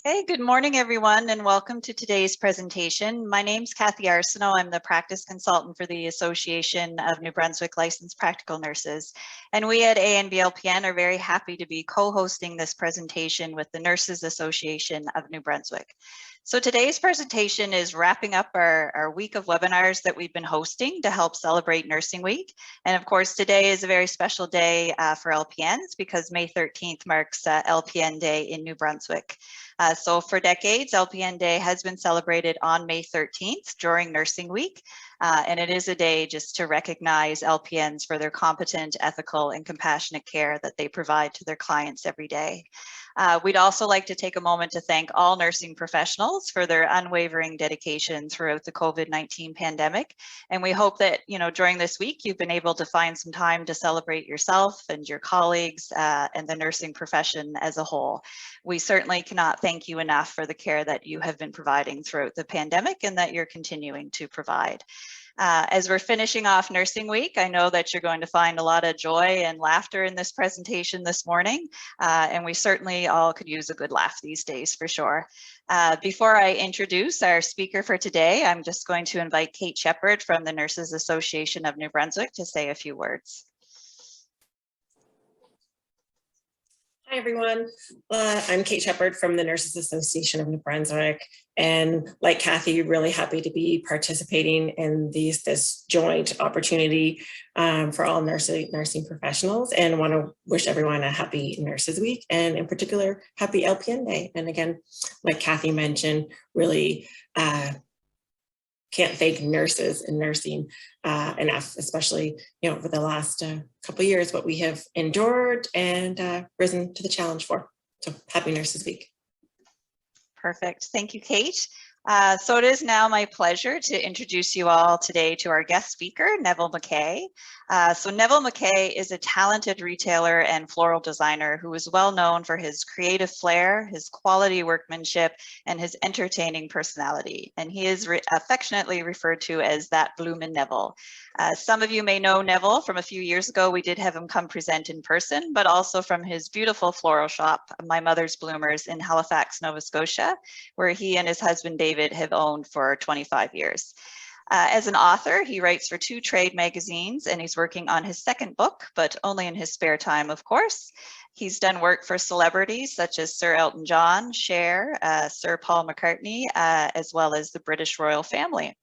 Hey, good morning, everyone, and welcome to today's presentation. My name's Kathy Arsenault. I'm the practice consultant for the Association of New Brunswick Licensed Practical Nurses. And we at ANBLPN are very happy to be co-hosting this presentation with the Nurses Association of New Brunswick. So today's presentation is wrapping up our week of webinars that we've been hosting to help celebrate Nursing Week. And of course, today is a very special day for LPNs because May 13th marks LPN Day in New Brunswick. So for decades, LPN Day has been celebrated on May 13th during Nursing Week. And it is a day just to recognize LPNs for their competent, ethical, and compassionate care that they provide to their clients every day. We'd also like to take a moment to thank all nursing professionals for their unwavering dedication throughout the COVID-19 pandemic. And we hope that, during this week, you've been able to find some time to celebrate yourself and your colleagues and the nursing profession as a whole. We certainly cannot thank you enough for the care that you have been providing throughout the pandemic and that you're continuing to provide. As we're finishing off Nursing Week, I know that you're going to find a lot of joy and laughter in this presentation this morning, and we certainly all could use a good laugh these days for sure. Before I introduce our speaker for today, I'm just going to invite Kate Shepard from the Nurses Association of New Brunswick to say a few words. Hi, everyone. I'm Kate Shepard from the Nurses Association of New Brunswick. And like Kathy, really happy to be participating in this joint opportunity for all nursing professionals, and want to wish everyone a happy Nurses Week, and in particular, happy LPN Day. And again, like Kathy mentioned, really can't thank nurses and nursing enough, especially, over the last couple of years, what we have endured and risen to the challenge for. So happy Nurses Week. Perfect. Thank you, Kate. So it is now my pleasure to introduce you all today to our guest speaker, Neville MacKay. So Neville MacKay is a talented retailer and floral designer who is well known for his creative flair, his quality workmanship, and his entertaining personality. And he is affectionately referred to as that Bloomin' Neville. Some of you may know Neville from a few years ago. We did have him come present in person, but also from his beautiful floral shop, My Mother's Bloomers in Halifax, Nova Scotia, where he and his husband David have owned for 25 years. As an author, he writes for 2 trade magazines, and he's working on his second book, but only in his spare time, of course. He's done work for celebrities such as Sir Elton John, Cher, Sir Paul McCartney, as well as the British royal family.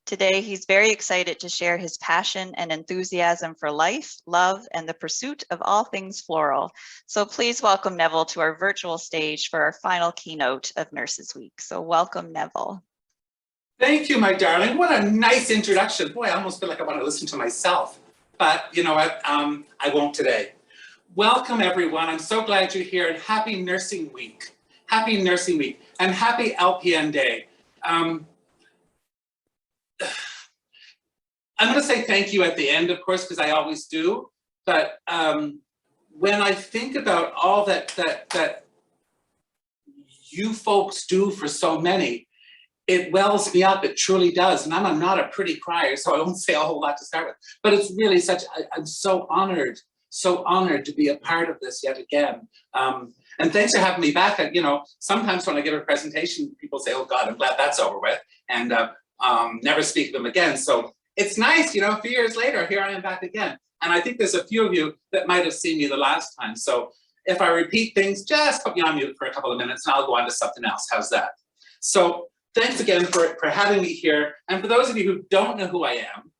Today, he's very excited to share his passion and enthusiasm for life, love, and the pursuit of all things floral. So please welcome Neville to our virtual stage for our final keynote of Nurses Week. So welcome, Neville. Thank you, my darling. What a nice introduction. Boy, I almost feel like I want to listen to myself. But you know what? I won't today. Welcome, everyone. I'm so glad you're here, and happy Nursing Week. Happy Nursing Week, and happy LPN Day. I'm going to say thank you at the end, of course, because I always do. But when I think about all that you folks do for so many, it wells me up. It truly does. And I'm not a pretty crier, so I won't say a whole lot to start with. But it's really I'm so honored to be a part of this yet again. And thanks for having me back. Sometimes when I give a presentation, people say, "Oh God, I'm glad that's over with," and never speak of them again. So it's nice, a few years later, here I am back again. And I think there's a few of you that might have seen me the last time. So if I repeat things, just put me on mute for a couple of minutes and I'll go on to something else. How's that? So thanks again for having me here. And for those of you who don't know who I am,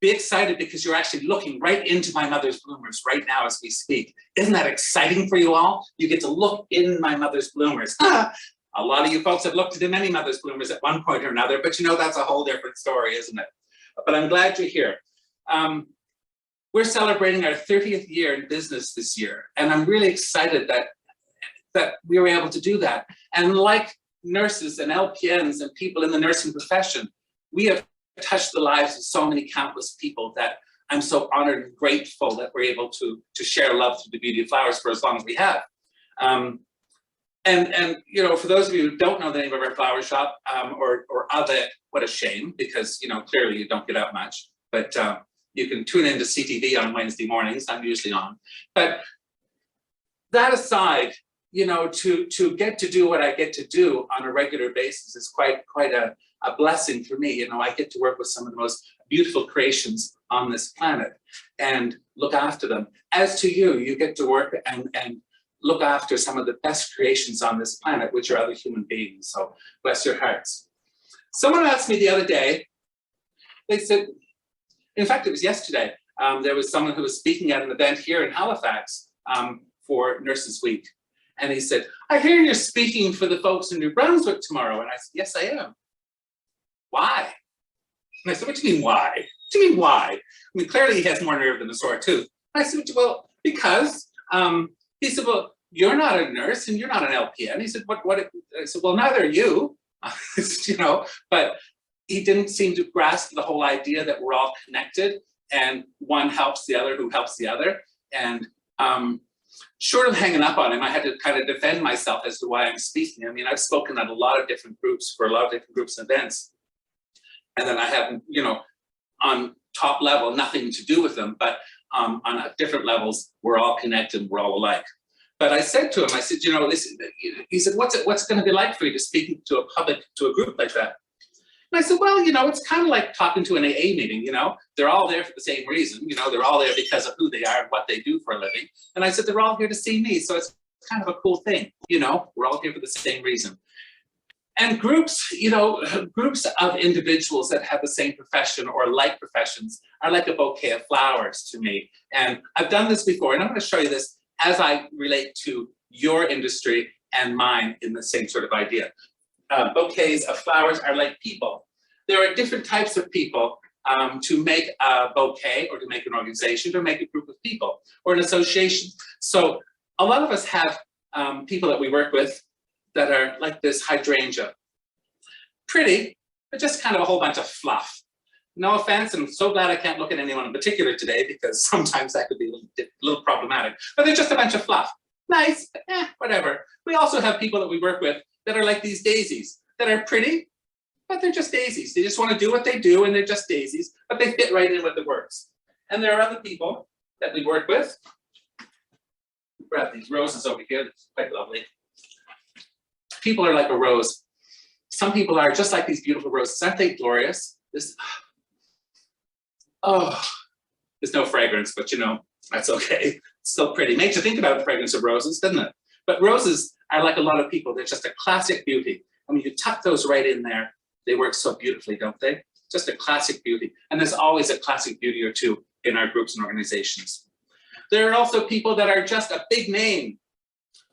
be excited because you're actually looking right into My Mother's Bloomers right now as we speak. Isn't that exciting for you all? You get to look in My Mother's Bloomers. A lot of you folks have looked into many Mother's Bloomers at one point or another, but that's a whole different story, isn't it? But I'm glad you're here. We're celebrating our 30th year in business this year, and I'm really excited that we were able to do that. And like nurses and LPNs and people in the nursing profession, we have touched the lives of so many countless people that I'm so honored and grateful that we're able to share love through the beauty of flowers for as long as we have. And for those of you who don't know the name of our flower shop or of it, what a shame, because clearly you don't get out much. But you can tune into CTV on Wednesday mornings. I'm usually on. But that aside, you know, to get to do what I get to do on a regular basis is quite a blessing for me. You know, I get to work with some of the most beautiful creations on this planet and look after them. As to you, you get to work and look after some of the best creations on this planet, which are other human beings. So bless your hearts. Someone asked me the other day, they said, in fact, it was yesterday, there was someone who was speaking at an event here in Halifax for Nurses Week. And he said, I hear you're speaking for the folks in New Brunswick tomorrow. And I said, yes, I am. Why? And I said, what do you mean, why? What do you mean, why? I mean, clearly he has more nerve than a sore tooth. I said, well, because, he said, well, you're not a nurse and you're not an LPN. He said, what? I said, well, neither are you, you know, but he didn't seem to grasp the whole idea that we're all connected and one helps the other who helps the other. And short of hanging up on him, I had to kind of defend myself as to why I'm speaking. I mean, I've spoken at a lot of different groups for a lot of different groups and events. And then I have, you know, on top level, nothing to do with them, but on different levels, we're all connected, we're all alike. But I said to him, I said, you know, listen, he said, what's it going to be like for you to speak to a group like that? And I said, well, you know, it's kind of like talking to an AA meeting, you know, they're all there for the same reason, you know, they're all there because of who they are and what they do for a living. And I said, they're all here to see me. So it's kind of a cool thing, you know, we're all here for the same reason. And groups, you know, groups of individuals that have the same profession or like professions are like a bouquet of flowers to me. And I've done this before, and I'm going to show you this as I relate to your industry and mine in the same sort of idea. Bouquets of flowers are like people. There are different types of people to make a bouquet or to make an organization, to make a group of people or an association. So a lot of us have people that we work with that are like this hydrangea. Pretty, but just kind of a whole bunch of fluff. No offense, and I'm so glad I can't look at anyone in particular today because sometimes that could be a little problematic, but they're just a bunch of fluff. Nice, but whatever. We also have people that we work with that are like these daisies, that are pretty, but they're just daisies. They just want to do what they do and they're just daisies, but they fit right in with the works. And there are other people that we work with. Grab these roses over here, that's quite lovely. People are like a rose. Some people are just like these beautiful roses. Aren't they glorious? This, oh, there's no fragrance, but you know, that's okay. It's still pretty. Makes you think about the fragrance of roses, doesn't it? But roses are like a lot of people. They're just a classic beauty. I mean, you tuck those right in there. They work so beautifully, don't they? Just a classic beauty. And there's always a classic beauty or two in our groups and organizations. There are also people that are just a big name.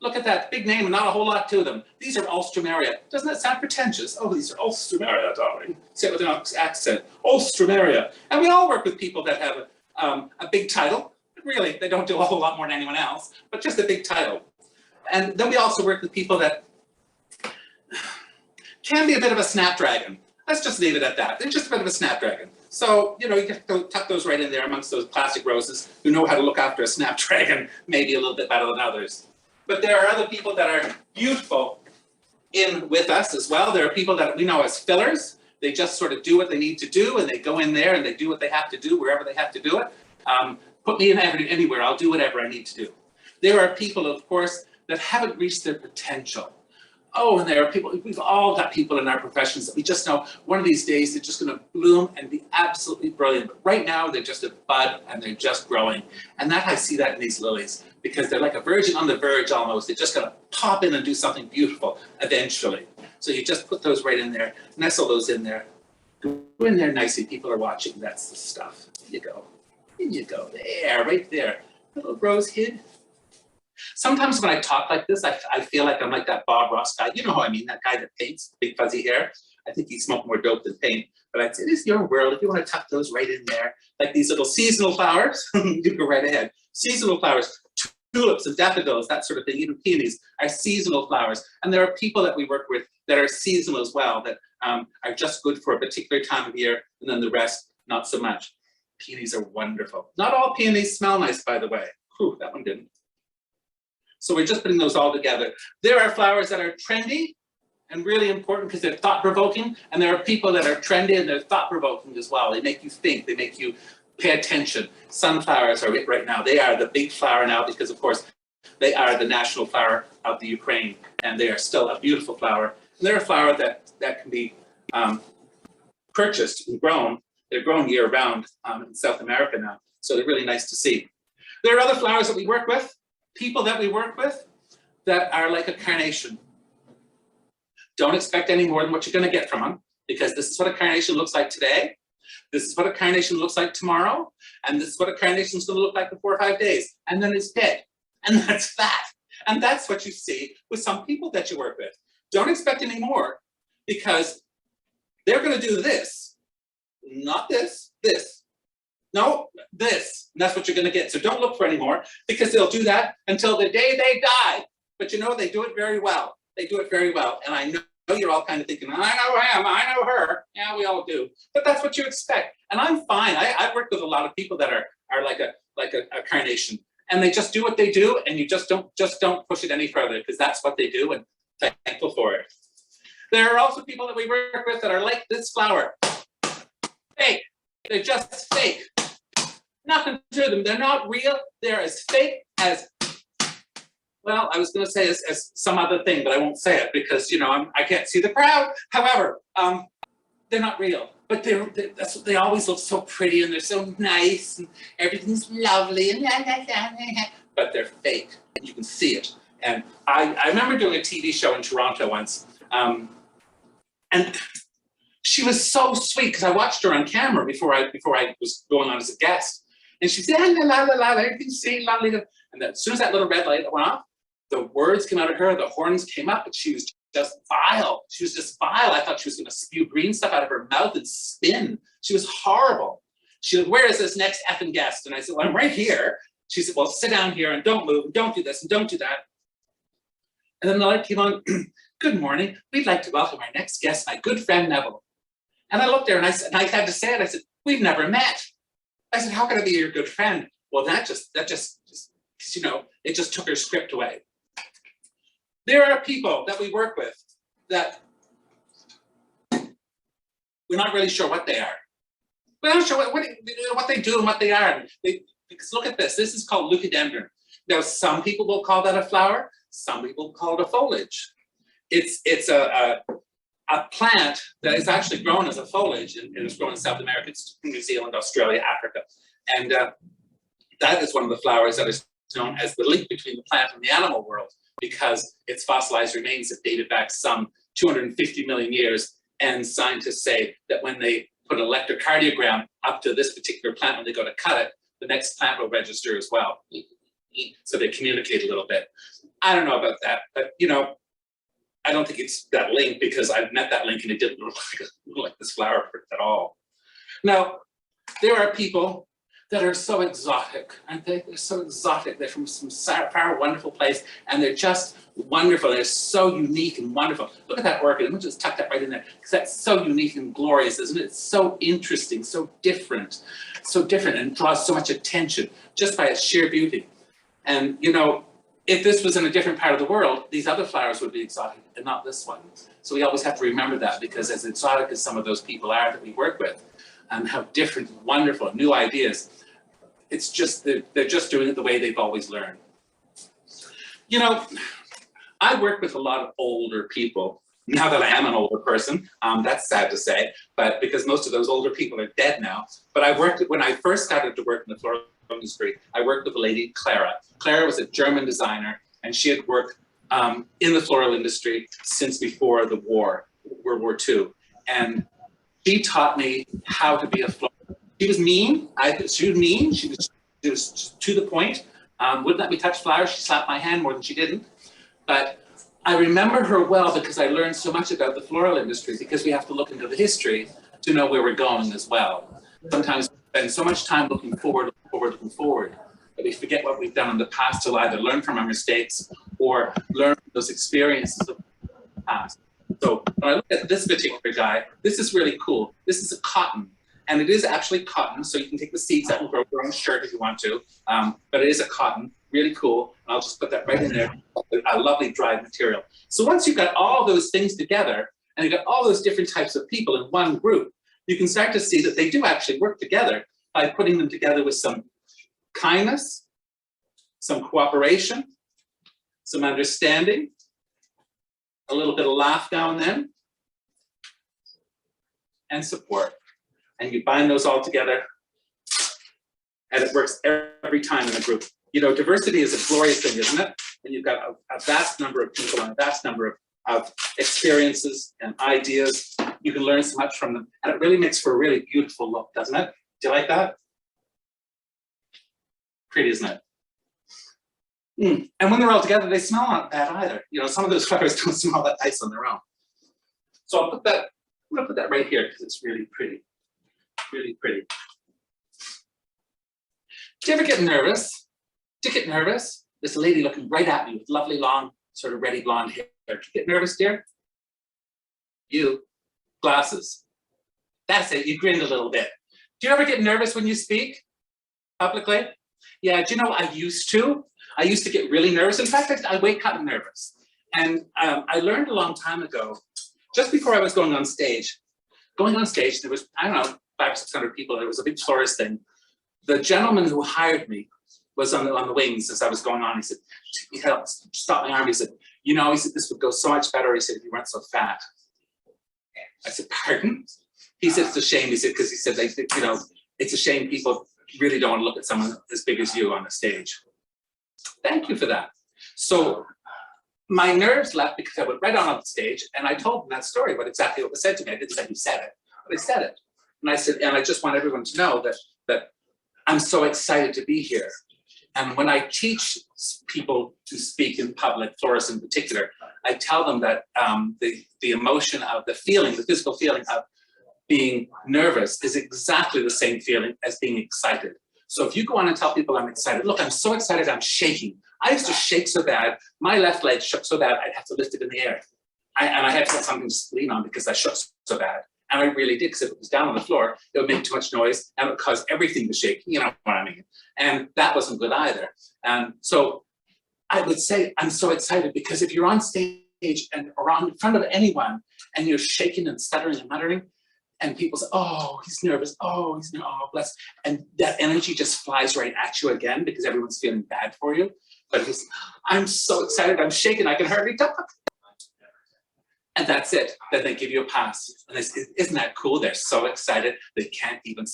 Look at that big name and not a whole lot to them. These are Ulstramaria. Doesn't that sound pretentious? Oh, these are Ulstramaria, darling. Say it with an accent. Ulstramaria. And we all work with people that have a big title. Really, they don't do a whole lot more than anyone else, but just a big title. And then we also work with people that can be a bit of a snapdragon. Let's just leave it at that. They're just a bit of a snapdragon. So, you know, you can tuck those right in there amongst those classic roses who know how to look after a snapdragon maybe a little bit better than others. But there are other people that are beautiful in with us as well. There are people that we know as fillers. They just sort of do what they need to do and they go in there and they do what they have to do wherever they have to do it. Put me in anywhere, I'll do whatever I need to do. There are people, of course, that haven't reached their potential. Oh, and there are people, we've all got people in our professions that we just know one of these days they're just going to bloom and be absolutely brilliant. But right now they're just a bud and they're just growing. And that I see that in these lilies because they're like a virgin on the verge almost. They're just going to pop in and do something beautiful eventually. So you just put those right in there, nestle those in there. Go in there nicely. People are watching. That's the stuff. Here you go. Here you go. There, right there. Little rose hid. Sometimes when I talk like this, I feel like I'm like that Bob Ross guy. You know who I mean, that guy that paints, big fuzzy hair. I think he smoked more dope than paint. But I'd say, this is your world. If you want to tuck those right in there, like these little seasonal flowers, you go right ahead. Seasonal flowers, tulips and daffodils, that sort of thing, even peonies are seasonal flowers. And there are people that we work with that are seasonal as well, that are just good for a particular time of year, and then the rest, not so much. Peonies are wonderful. Not all peonies smell nice, by the way. Whew, that one didn't. So we're just putting those all together. There are flowers that are trendy and really important because they're thought-provoking, and there are people that are trendy and they're thought-provoking as well. They make you think, they make you pay attention. Sunflowers are it right now. They are the big flower now because, of course, They are the national flower of the Ukraine, and they are still a beautiful flower. And they're a flower that can be purchased and grown. They're grown year round in South America now, so they're really nice to see. There are other flowers that we work with, people that we work with, that are like a carnation. Don't expect any more than what you're going to get from them, because this is what a carnation looks like today. This is what a carnation looks like tomorrow. And this is what a carnation is going to look like in 4 or 5 days. And then it's dead. And that's that. And that's what you see with some people that you work with. Don't expect any more, because they're going to do this, not this, this. No, this. And that's what you're going to get. So don't look for any more, because they'll do that until the day they die. But you know, they do it very well. They do it very well. And I know you're all kind of thinking, I know him, I know her. Yeah, we all do. But that's what you expect. And I'm fine. I've worked with a lot of people that are like a carnation. And they just do what they do, and you just don't push it any further, because that's what they do, and thankful for it. There are also people that we work with that are like this flower. Fake. They're just fake. Nothing to them. They're not real. They're as fake as, well, I was going to say as some other thing, but I won't say it because, you know, I can't see the crowd. However, they're not real, but they always look so pretty, and they're so nice, and everything's lovely, and but they're fake, and you can see it. And I remember doing a TV show in Toronto once, and she was so sweet, because I watched her on camera before I was going on as a guest, and she said, la la la, everything's sweet, lovely, and then as soon as that little red light went off, the words came out of her, the horns came up, and she was just vile. She was just vile. I thought she was going to spew green stuff out of her mouth and spin. She was horrible. She said, where is this next effing guest? And I said, well, I'm right here. She said, well, sit down here and don't move, and don't do this and don't do that. And then the light came on. Good morning. We'd like to welcome our next guest, my good friend Neville. And I looked there, and I had to say it. I said, we've never met. I said, how can I be your good friend? Well, that just, you know, it just took her script away. There are people that we work with that we're not really sure what they are. We're not sure what they do and what they are. Because look at this. This is called leucodendron. Now, some people will call that a flower. Some people call it a foliage. It's a plant that is actually grown as a foliage, and it's grown in South America, it's New Zealand, Australia, Africa. And that is one of the flowers that is known as the link between the plant and the animal world, because its fossilized remains have dated back some 250 million years. And scientists say that when they put an electrocardiogram up to this particular plant, when they go to cut it, the next plant will register as well. So they communicate a little bit. I don't know about that, but you know, I don't think it's that link, because I've met that link and it didn't look like this flower at all. Now, there are people that are so exotic, aren't they? They're so exotic. They're from some far wonderful place, and they're just wonderful. They're so unique and wonderful. Look at that orchid. I'm going to just tuck that right in there, because that's so unique and glorious, isn't it? It's so interesting, so different, and draws so much attention just by its sheer beauty. And you know, if this was in a different part of the world, these other flowers would be exotic and not this one. So we always have to remember that, because as exotic as some of those people are that we work with, and how different, wonderful, new ideas, it's just, they're just doing it the way they've always learned. You know, I work with a lot of older people, now that I am an older person. That's sad to say, but because most of those older people are dead now. But when I first started to work in the floral industry, I worked with a lady, Clara. Clara was a German designer, and she had worked in the floral industry since before the war, World War II. And she taught me how to be a florist. She was mean. She was to the point. Wouldn't let me touch flowers. She slapped my hand more than she didn't. But I remember her well, because I learned so much about the floral industry, because we have to look into the history to know where we're going as well. Sometimes we spend so much time looking forward, that we forget what we've done in the past to either learn from our mistakes or learn from those experiences of the past. So when I look at this particular guy, this is really cool. This is a cotton. And it is actually cotton, so you can take the seeds out and grow your own shirt if you want to. But it is a cotton, really cool. And I'll just put that right in there, a lovely dried material. So once you've got all those things together, and you've got all those different types of people in one group, you can start to see that they do actually work together by putting them together with some kindness, some cooperation, some understanding, a little bit of laugh now and then, and support. And you bind those all together, and it works every time in a group. You know, diversity is a glorious thing, isn't it? And you've got a vast number of people and a vast number of experiences and ideas. You can learn so much from them. And it really makes for a really beautiful look, doesn't it? Do you like that? Pretty, isn't it? And when they're all together, they smell not bad either. You know, some of those flowers don't smell that nice on their own. So I'm gonna put that right here because it's really pretty, really pretty. Do you ever get nervous? Do you get nervous? There's a lady looking right at me with lovely long, sort of reddy blonde hair. Do you get nervous, dear? You, glasses. That's it, you grinned a little bit. Do you ever get nervous when you speak publicly? Yeah, do you know, I used to get really nervous. In fact, I wake up nervous. And I learned a long time ago, just before I was going on stage, there was, I don't know, 500 or 600 people. There was a big florist thing. The gentleman who hired me was on the wings as I was going on. He said, he stopped my arm. He said, you know, he said, this would go so much better. He said, if you weren't so fat. I said, pardon? He said, it's a shame. He said, because he said, like, you know, it's a shame people really don't want to look at someone as big as you on the stage. Thank you for that. So my nerves left because I went right on the stage and I told them that story, but exactly what was said to me. I didn't say you said it, but I said it. And I said, and I just want everyone to know that I'm so excited to be here. And when I teach people to speak in public, florists in particular, I tell them that the emotion of the feeling, the physical feeling of being nervous is exactly the same feeling as being excited. So if you go on and tell people I'm excited, look, I'm so excited, I'm shaking. I used to shake so bad, my left leg shook so bad, I'd have to lift it in the air. And I had to have something to lean on because I shook so bad. And I really did, because if it was down on the floor, it would make too much noise and it would cause everything to shake, you know what I mean? And that wasn't good either. And so I would say, I'm so excited because if you're on stage and around in front of anyone and you're shaking and stuttering and muttering, and people say, oh, he's nervous, oh, he's nervous, oh, bless. And that energy just flies right at you again because everyone's feeling bad for you. But it's, I'm so excited, I'm shaking, I can hardly talk. And that's it, then they give you a pass. And isn't that cool? They're so excited, they can't even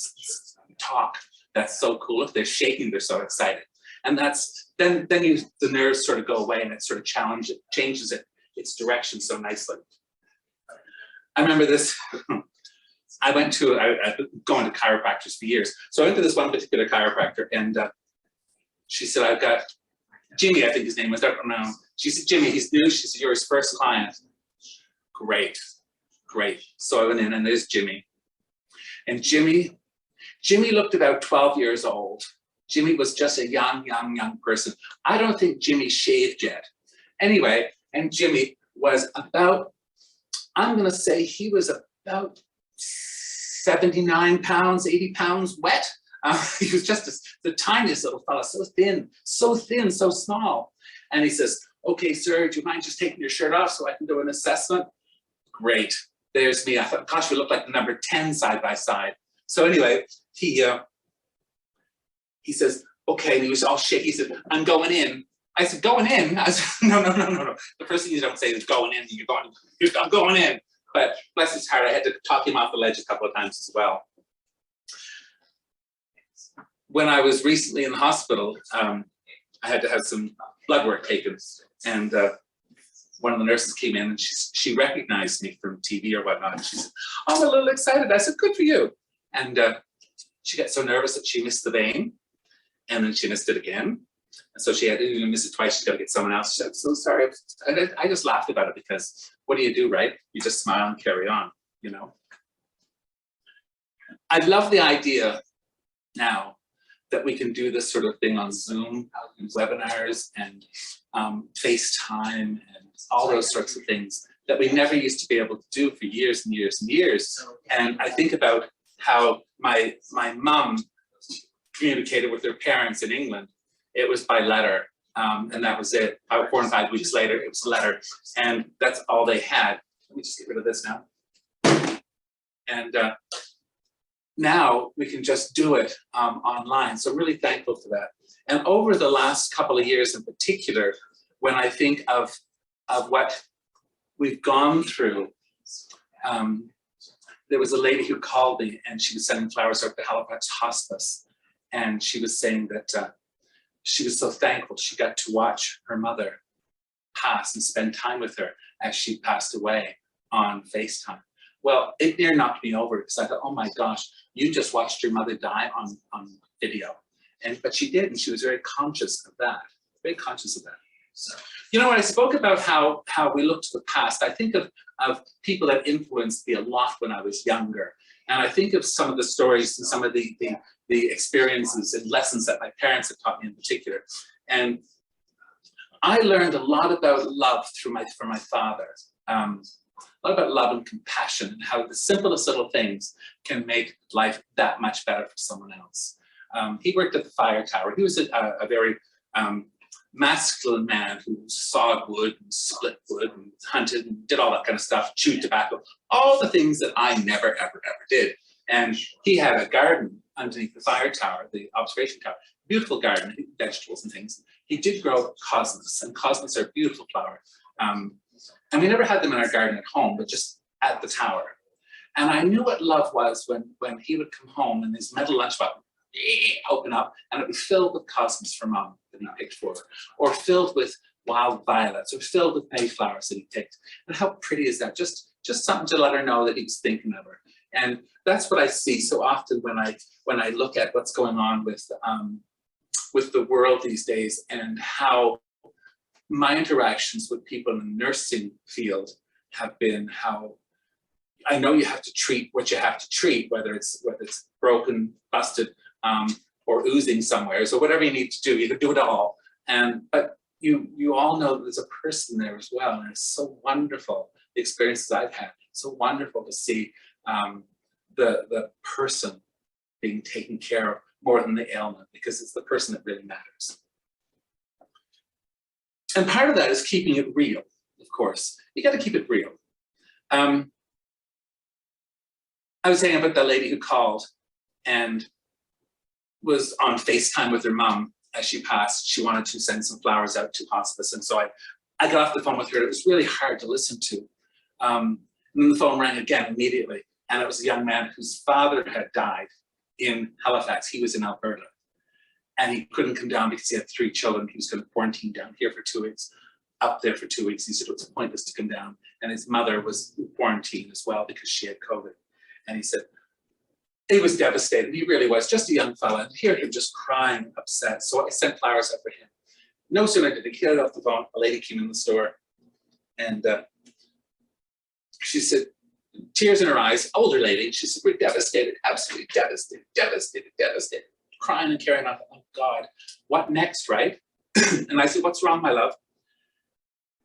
talk. That's so cool. If they're shaking, they're so excited. And that's, then the nerves sort of go away and it sort of changes its direction so nicely. I remember this, I've been going to chiropractors for years. So I went to this one particular chiropractor and she said, I've got, Jimmy, I think his name was, I don't know. She said, Jimmy, he's new. She said, you're his first client. Great, great. So I went in and there's Jimmy. And Jimmy looked about 12 years old. Jimmy was just a young person. I don't think Jimmy shaved yet. Anyway, and Jimmy was about, I'm gonna say he was about 79 pounds, 80 pounds wet. He was just the tiniest little fella, so thin, so small. And he says, okay, sir, do you mind just taking your shirt off so I can do an assessment? Great, there's me. I thought, gosh, we look like the number 10 side by side. So anyway, he says, okay, and he was all shaky. He said, I'm going in. I said, going in? I said, no. The first thing you don't say is going in, I'm going in. But bless his heart, I had to talk him off the ledge a couple of times as well. When I was recently in the hospital, I had to have some blood work taken. And one of the nurses came in and she recognized me from TV or whatnot. And she said, oh, I'm a little excited. I said, good for you. And she got so nervous that she missed the vein. And then she missed it again. And so she had to miss it twice. She's got to get someone else. She said, I'm so sorry. And I just laughed about it because what do, right? You just smile and carry on, you know? I love the idea now that we can do this sort of thing on Zoom and webinars and FaceTime and all those sorts of things that we never used to be able to do for years and years and years. And I think about how my mom communicated with her parents in England. It was by letter, and that was it. About 4 and 5 weeks later, it was a letter, and that's all they had. Let me just get rid of this now. And now we can just do it online. So I'm really thankful for that. And over the last couple of years in particular, when I think of what we've gone through. There was a lady who called me and she was sending flowers out to Halifax Hospice. And she was saying that she was so thankful she got to watch her mother pass and spend time with her as she passed away on FaceTime. Well, it near knocked me over because I thought, oh my gosh, you just watched your mother die on video. But she did, and she was very conscious of that, very conscious of that. So, you know, when I spoke about how we look to the past, I think of people that influenced me a lot when I was younger. And I think of some of the stories and some of the experiences and lessons that my parents have taught me in particular. And I learned a lot about love from my father. A lot about love and compassion and how the simplest little things can make life that much better for someone else. He worked at the fire tower. He was a very masculine man who sawed wood and split wood and hunted and did all that kind of stuff, chewed tobacco, all the things that I never, ever, ever did. And he had a garden underneath the fire tower, the observation tower, beautiful garden, vegetables and things. He did grow cosmos, and cosmos are a beautiful flower. And we never had them in our garden at home, but just at the tower. And I knew what love was when he would come home and his metal lunchbox would open up and it would be filled with cosmos for mom that he picked for her, or filled with wild violets, or filled with mayflowers that he picked. And how pretty is that? Just something to let her know that he was thinking of her. And that's what I see so often when I look at what's going on with the world these days, and how my interactions with people in the nursing field have been how I know you have to treat what you have to treat, whether it's broken, busted, or oozing somewhere. So whatever you need to do, you can do it all. But you all know that there's a person there as well. And it's so wonderful, the experiences I've had. So wonderful to see the person being taken care of more than the ailment, because it's the person that really matters. And part of that is keeping it real, of course. You got to keep it real. I was saying about the lady who called and was on FaceTime with her mom as she passed. She wanted to send some flowers out to hospice. And so I got off the phone with her. It was really hard to listen to. And then the phone rang again immediately. And it was a young man whose father had died in Halifax. He was in Alberta. And he couldn't come down because he had 3 children. He was going to quarantine down here for 2 weeks, up there for 2 weeks. He said it was pointless to come down. And his mother was quarantined as well because she had COVID. And he said, he was devastated. He really was, just a young fella. And hear him just crying, upset. So I sent flowers up for him. No sooner did he get off the phone, a lady came in the store. And she said, tears in her eyes, older lady. She said, we're devastated, absolutely devastated, devastated, devastated. Crying and carrying on. Oh God, what next, right? And I said, what's wrong, my love?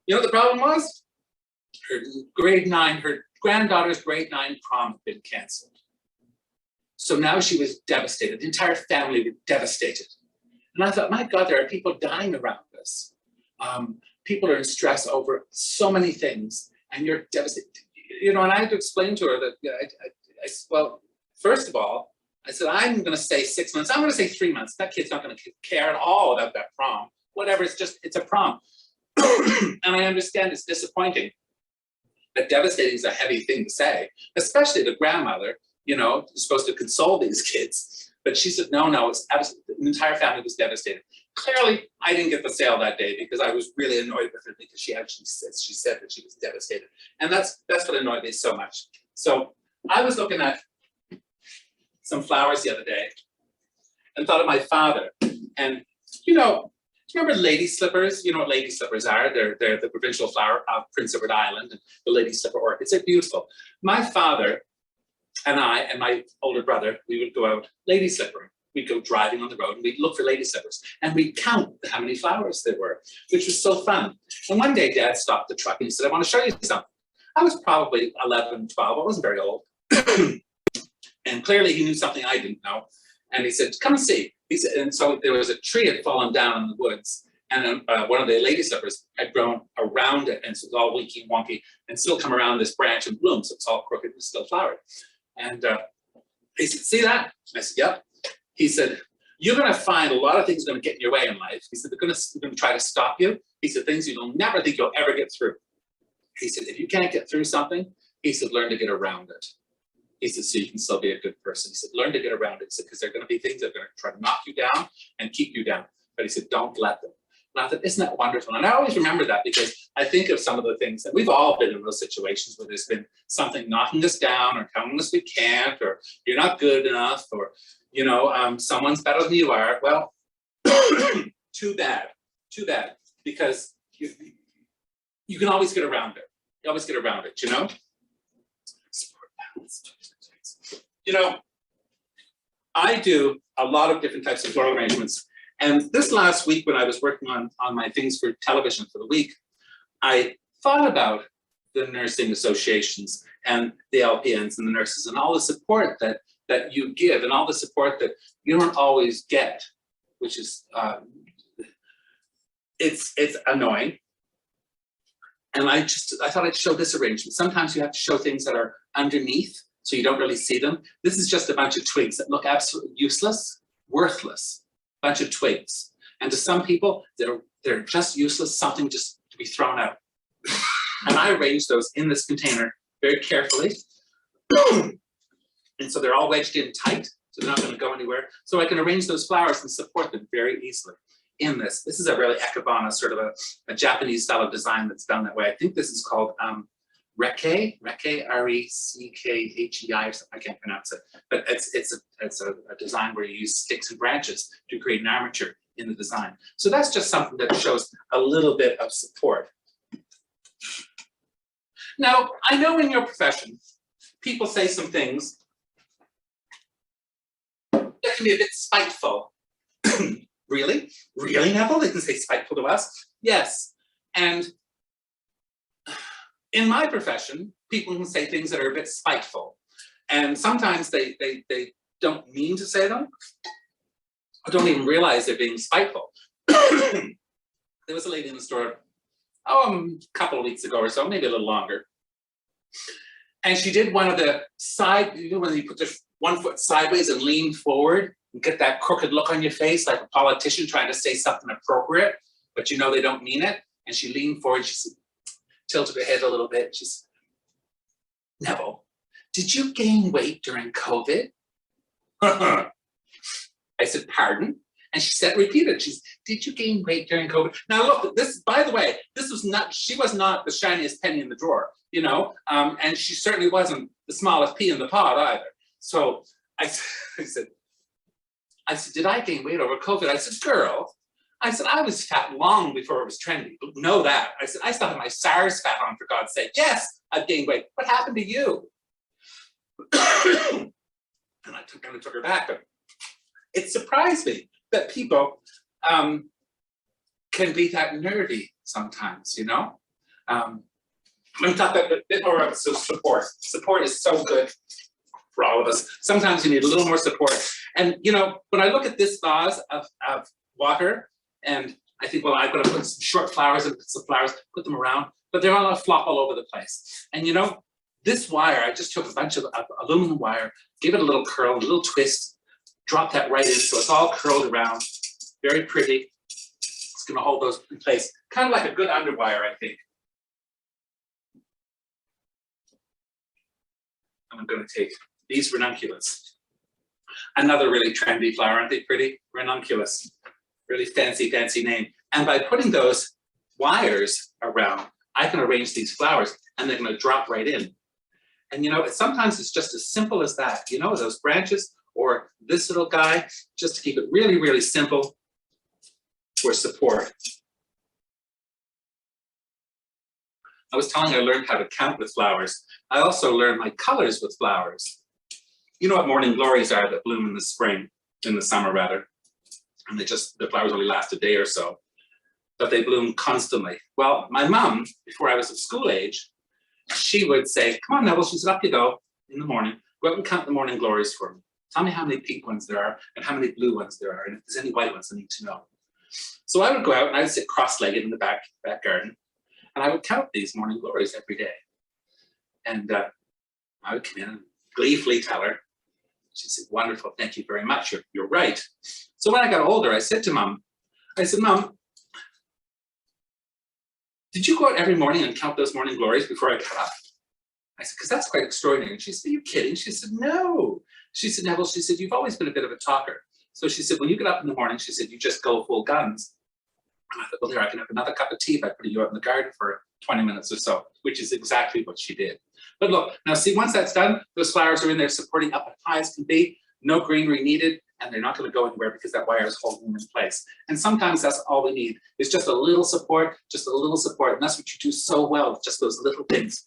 You know what the problem was? Her granddaughter's grade 9 prom had been canceled. So now she was devastated. The entire family was devastated. And I thought, my God, there are people dying around us. People are in stress over so many things, and you're devastated. You know, and I had to explain to her that, well, first of all, I said, I'm going to say 6 months. I'm going to say 3 months. That kid's not going to care at all about that prom. Whatever, it's a prom. And I understand it's disappointing. But devastating is a heavy thing to say, especially the grandmother, you know, is supposed to console these kids. But she said, no, it's absolutely, the entire family was devastated. Clearly, I didn't get the sale that day because I was really annoyed with her because she said that she was devastated. And that's what annoyed me so much. So I was looking at some flowers the other day and thought of my father. And, you know, do you remember lady slippers? You know what lady slippers are? They're the provincial flower of Prince Edward Island, and the lady slipper orchids. They're beautiful. My father and I and my older brother, we would go out lady slippering. We'd go driving on the road and we'd look for lady slippers and we'd count how many flowers there were, which was so fun. And one day Dad stopped the truck and he said, I want to show you something. I was probably 11, 12. I wasn't very old. And clearly he knew something I didn't know. And he said, come and see. He said, and so there was a tree had fallen down in the woods, and one of the lady slippers had grown around it, and so it was all winky wonky, and still come around this branch and bloom, so it's all crooked and still flowered. And he said, see that? I said, yep. He said, you're going to find a lot of things going to get in your way in life. He said, they're going to try to stop you. He said, things you'll never think you'll ever get through. He said, if you can't get through something, he said, learn to get around it. He said, so you can still be a good person. He said, learn to get around it. He said, because there are going to be things that are going to try to knock you down and keep you down. But he said, don't let them. And I thought, isn't that wonderful? And I always remember that because I think of some of the things that we've all been in those situations where there's been something knocking us down or telling us we can't, or you're not good enough, or, you know, someone's better than you are. Well, too bad, because you can always get around it. You always get around it, you know? You know, I do a lot of different types of floral arrangements. And this last week when I was working on my things for television for the week, I thought about the nursing associations and the LPNs and the nurses and all the support that you give and all the support that you don't always get, which is, it's annoying. And I thought I'd show this arrangement. Sometimes you have to show things that are underneath so you don't really see them. This is just a bunch of twigs that look absolutely useless, worthless, bunch of twigs. And to some people, they're just useless, something just to be thrown out. And I arranged those in this container very carefully. And so they're all wedged in tight, so they're not going to go anywhere. So I can arrange those flowers and support them very easily in this. This is a really ikebana, sort of a Japanese style of design that's done that way. I think this is called MacKay, R-E-C-K-H-E-I, or something. I can't pronounce it, but it's a design where you use sticks and branches to create an armature in the design. So that's just something that shows a little bit of support. Now, I know in your profession, people say some things that can be a bit spiteful. Really? Really, Neville? They can say spiteful to us? Yes. And in my profession, people can say things that are a bit spiteful. And sometimes they don't mean to say them, or don't even realize they're being spiteful. There was a lady in the store, a couple of weeks ago or so, maybe a little longer. And she did one of the side, you know, when you put the 1 foot sideways and lean forward and get that crooked look on your face, like a politician trying to say something appropriate, but you know they don't mean it. And she leaned forward, she tilted her head a little bit. She said, Neville, did you gain weight during COVID? I said, pardon? And she said, repeated, she said, did you gain weight during COVID? Now look, this, by the way, this was not, she was not the shiniest penny in the drawer, you know, and she certainly wasn't the smallest pea in the pod either. So I said, did I gain weight over COVID? I said, girl, I said, I was fat long before it was trendy. Know that. I said, I still have my SARS fat on, for God's sake. Yes, I've gained weight. What happened to you? And I kind of took her back. But it surprised me that people can be that nerdy sometimes, you know? I'm going to talk a bit more about support. Support is so good for all of us. Sometimes you need a little more support. And, you know, when I look at this vase of water, and I think, well, I'm going to put some short flowers and some flowers, put them around, but they're all going to flop all over the place. And, you know, this wire, I just took a bunch of aluminum wire, gave it a little curl, a little twist, drop that right in, so it's all curled around, very pretty. It's going to hold those in place, kind of like a good underwire, I think. I'm going to take these ranunculus. Another really trendy flower, aren't they pretty? Ranunculus, really fancy, fancy name. And by putting those wires around, I can arrange these flowers and they're going to drop right in. And you know, sometimes it's just as simple as that, you know, those branches or this little guy, just to keep it really, really simple for support. I was telling you I learned how to count with flowers. I also learned my colors with flowers. You know what morning glories are that bloom in the spring, in the summer rather. And the flowers only last a day or so, but they bloom constantly. Well, my mom, before I was of school age, she would say, come on, Neville, she said, up you go in the morning, go out and count the morning glories for me. Tell me how many pink ones there are and how many blue ones there are, and if there's any white ones I need to know. So I would go out and I would sit cross-legged in the back garden, and I would count these morning glories every day. And I would come in and gleefully tell her. She said, wonderful, thank you very much, you're right. So when I got older, I said to Mom, I said, Mom, did you go out every morning and count those morning glories before I got up? I said, because that's quite extraordinary. And she said, are you kidding? She said, no. She said, Neville, she said, you've always been a bit of a talker. So she said, when you get up in the morning, she said, you just go full guns. And I thought, well, there, I can have another cup of tea if I put you out in the garden for 20 minutes or so, which is exactly what she did. But look, now see, once that's done, those flowers are in there supporting up as high as can be, no greenery needed, and they're not going to go anywhere because that wire is holding them in place. And sometimes that's all we need, is just a little support, just a little support. And that's what you do so well, just those little things.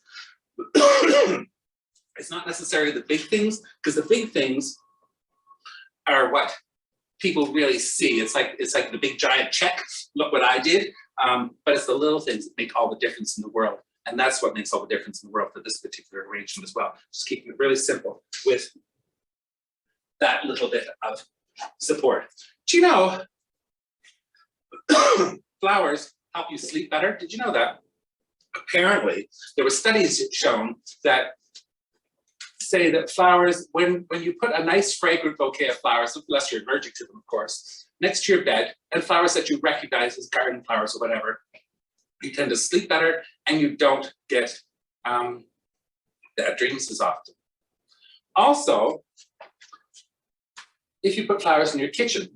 It's not necessarily the big things, because the big things are what people really see. It's like the big giant check, look what I did. But it's the little things that make all the difference in the world. And that's what makes all the difference in the world for this particular arrangement as well. Just keeping it really simple with that little bit of support. Do you know, flowers help you sleep better? Did you know that? Apparently, there were studies shown that say that flowers, when you put a nice fragrant bouquet of flowers, unless you're allergic to them, of course, next to your bed, and flowers that you recognize as garden flowers or whatever, you tend to sleep better and you don't get bad dreams as often. Also, if you put flowers in your kitchen,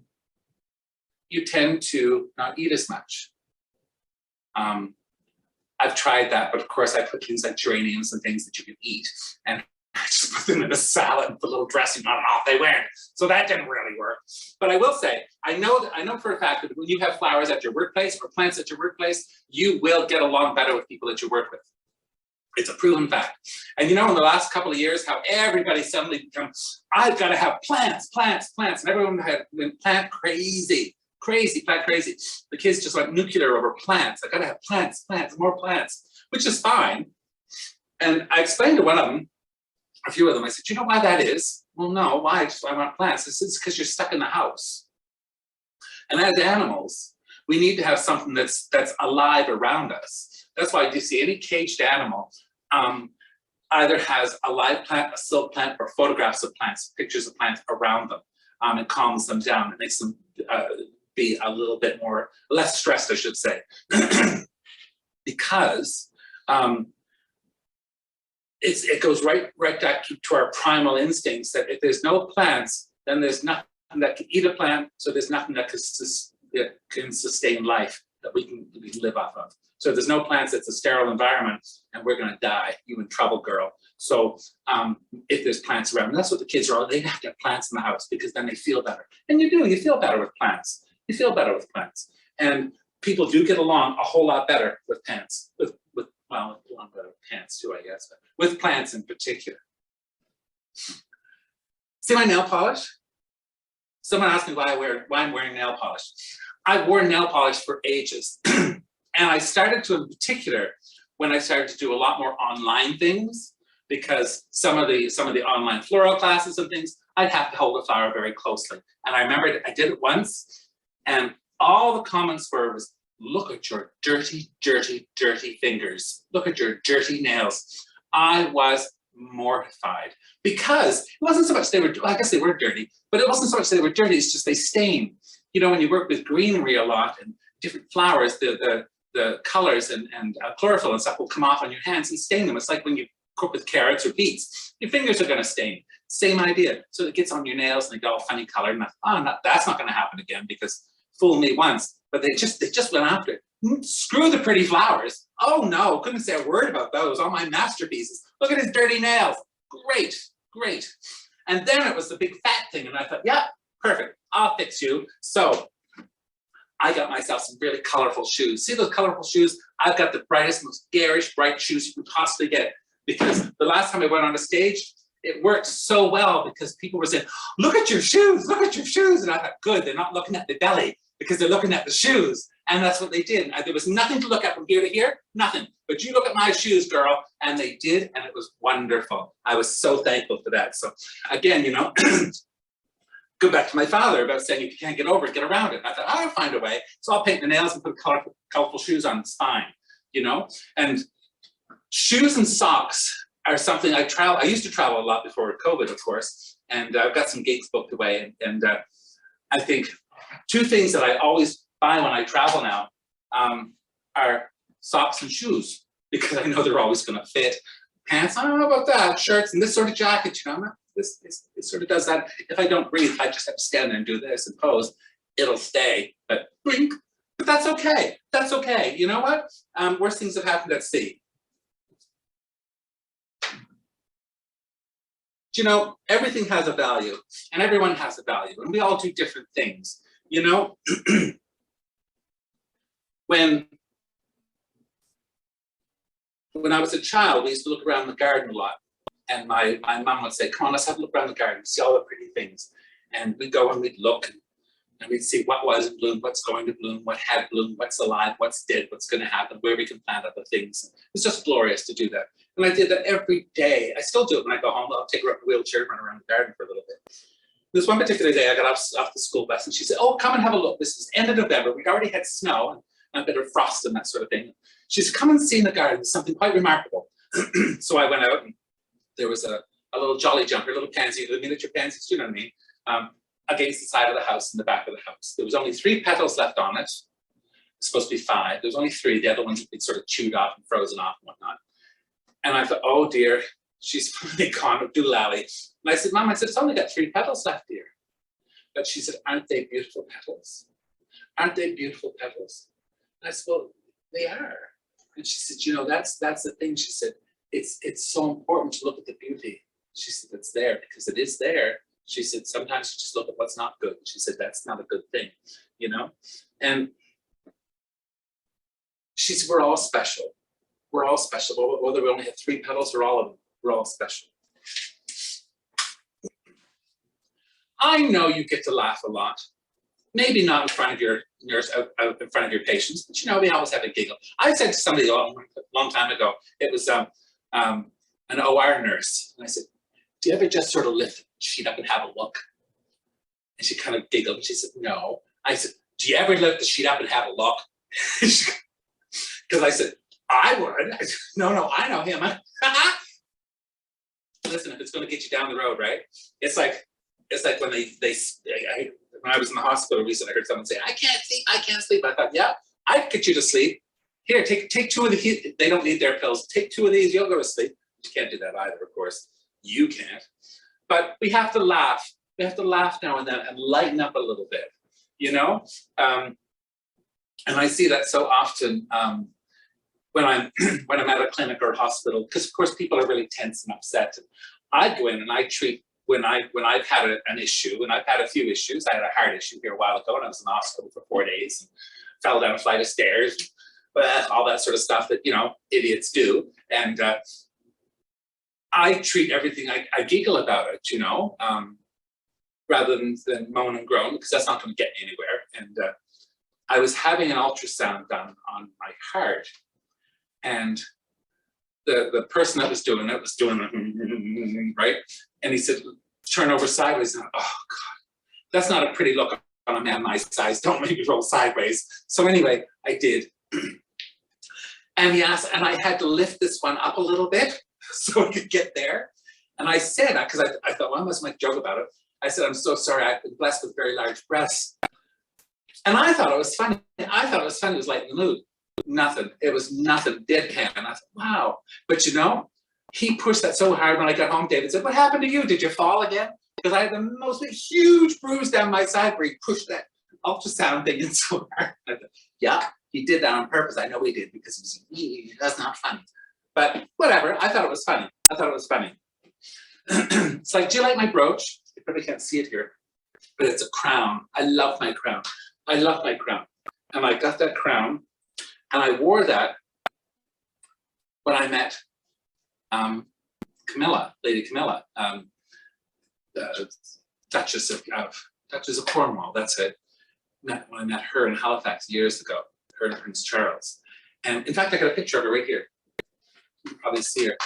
you tend to not eat as much. I've tried that, but of course I put things like geraniums and things that you can eat, and I just put them in a salad with a little dressing on and off they went. So that didn't really work. But I will say, I know for a fact that when you have flowers at your workplace or plants at your workplace, you will get along better with people that you work with. It's a proven fact. And you know, in the last couple of years, how everybody suddenly becomes, I've got to have plants, plants, plants. And everyone went plant crazy, plant crazy. The kids just went nuclear over plants. I got to have plants, plants, more plants, which is fine. And I explained to one of them, a few of them, I said, you know why that is? Well, no, why? Just I want plants. This is because you're stuck in the house. And as animals, we need to have something that's alive around us. That's why you see any caged animal either has a live plant, a silk plant, or photographs of plants, pictures of plants around them. It calms them down. It makes them be a little bit more, less stressed, I should say. Because it goes right back to our primal instincts that if there's no plants, then there's nothing that can eat a plant, so there's nothing that can sustain life that we can live off of. So if there's no plants, it's a sterile environment, and we're going to die. You in trouble, girl. So if there's plants around, and that's what the kids are all, they have to have plants in the house because then they feel better. And you do, you feel better with plants. You feel better with plants. And people do get along a whole lot better with plants, well, a lot better with plants too, I guess, but with plants in particular. See my nail polish? Someone asked me why I'm wearing nail polish. I've worn nail polish for ages. And I started to, in particular, when I started to do a lot more online things, because some of the online floral classes and things, I'd have to hold a flower very closely. And I remember I did it once, and all the comments was, look at your dirty, dirty, dirty fingers. Look at your dirty nails. I was mortified because it wasn't so much they were, well, I guess they were dirty, but it wasn't so much they were dirty, it's just they stain. You know, when you work with greenery a lot and different flowers, the colors and chlorophyll and stuff will come off on your hands and stain them. It's like when you cook with carrots or beets, your fingers are going to stain. Same idea. So it gets on your nails and they get all funny colored. And that's not going to happen again because fool me once. But they just went after it. Screw the pretty flowers. Oh no, couldn't say a word about those. All my masterpieces. Look at his dirty nails. Great, great. And then it was the big fat thing. And I thought, yeah, perfect. I'll fix you. So I got myself some really colorful shoes. See those colorful shoes? I've got the brightest, most garish, bright shoes you can possibly get. Because the last time I went on a stage, it worked so well because people were saying, look at your shoes, look at your shoes. And I thought, good, they're not looking at the belly because they're looking at the shoes. And that's what they did. There was nothing to look at from here to here, nothing. But you look at my shoes, girl. And they did, and it was wonderful. I was so thankful for that. So again, you know, go back to my father about saying if you can't get over it, get around it. And I thought, I'll find a way. So I'll paint the nails and put colorful shoes on, it's fine, you know? And shoes and socks are something I used to travel a lot before COVID, of course, and I've got some gigs booked away. And I think two things that I always buy when I travel now are socks and shoes, because I know they're always gonna fit. Pants, I don't know about that. Shirts and this sort of jacket, you know, this sort of does that. If I don't breathe, I just have to stand there and do this and pose. It'll stay, but blink. But that's okay. That's okay. You know what? Worst things have happened at sea. You know, everything has a value, and everyone has a value, and we all do different things. You know, when I was a child, we used to look around the garden a lot, and my mom would say, "Come on, let's have a look around the garden, see all the pretty things." And we'd go and we'd look, and we'd see what was in bloom, what's going to bloom, what had bloomed, what's alive, what's dead, what's going to happen, where we can plant other things. It was just glorious to do that. And I did that every day. I still do it when I go home. I'll take her up a wheelchair and run around the garden for a little bit. This one particular day, I got off the school bus and she said, "Oh, come and have a look. This is end of November. We'd already had snow and a bit of frost and that sort of thing." She said, "Come and see in the garden. It's something quite remarkable." So I went out and there was a little jolly jumper, a little pansy, the miniature pansies, you know what I mean, against the side of the house, in the back of the house. There was only 3 petals left on it. It's supposed to be 5. There was only 3. The other ones had been sort of chewed off and frozen off and whatnot. And I thought, oh dear, she's finally gone with doolally. And I said, "Mom," I said, "it's only got 3 petals left here." But she said, "Aren't they beautiful petals? Aren't they beautiful petals?" And I said, "Well, they are." And she said, "You know, that's the thing." She said, it's so important to look at the beauty. She said, "It's there because it is there." She said, "Sometimes you just look at what's not good." She said, "That's not a good thing, you know?" And she said, "We're all special. We're all special. Whether we only have 3 petals or all of them, we're all special." I know you get to laugh a lot. Maybe not in front of your nurse, out in front of your patients, but you know, we always have a giggle. I said to somebody a long time ago, it was an OR nurse, and I said, "Do you ever just sort of lift the sheet up and have a look?" And she kind of giggled, and she said, "No." I said, "Do you ever lift the sheet up and have a look?" Because I said, "I would." I said, no, I know him. Listen, if it's going to get you down the road, right? It's like when when I was in the hospital recently, I heard someone say, I can't sleep. I thought, yeah, I could get you to sleep. Here, take 2 of the, they don't need their pills. Take 2 of these, you'll go to sleep. You can't do that either, of course. You can't. But we have to laugh. We have to laugh now and then and lighten up a little bit, you know? And I see that so often when I'm at a clinic or a hospital, because of course people are really tense and upset. And I go in and I treat when I've had an issue, and I've had a few issues. I had a heart issue here a while ago, and I was in the hospital for 4 days and fell down a flight of stairs, all that sort of stuff that, you know, idiots do. And I treat everything, I giggle about it, you know, rather than moan and groan, because that's not going to get me anywhere. And I was having an ultrasound done on my heart, and the person that was doing it was doing it, right? And he said, "Turn over sideways." And oh God, that's not a pretty look on a man my size. Don't make me roll sideways. So anyway, I did. And he asked, and I had to lift this one up a little bit so I could get there. And I said, because I thought, well, I must make a joke about it. I said, "I'm so sorry, I've been blessed with very large breasts." And I thought it was funny. It was lighting the mood. Nothing. It was nothing. Deadpan. And I thought, wow. But you know, he pushed that so hard. When I got home, David said, "What happened to you? Did you fall again?" Because I had the most huge bruise down my side where he pushed that ultrasound thing in so hard. I thought, yeah, he did that on purpose. I know he did, because that's not funny. But whatever. I thought it was funny. It's like, "Do you like my brooch?" You probably can't see it here, but it's a crown. I love my crown. And I got that crown, and I wore that when I met Camilla, Lady Camilla, Duchess of Cornwall. That's it. When I met her in Halifax years ago, her and Prince Charles. And in fact, I got a picture of her right here. You can probably see her.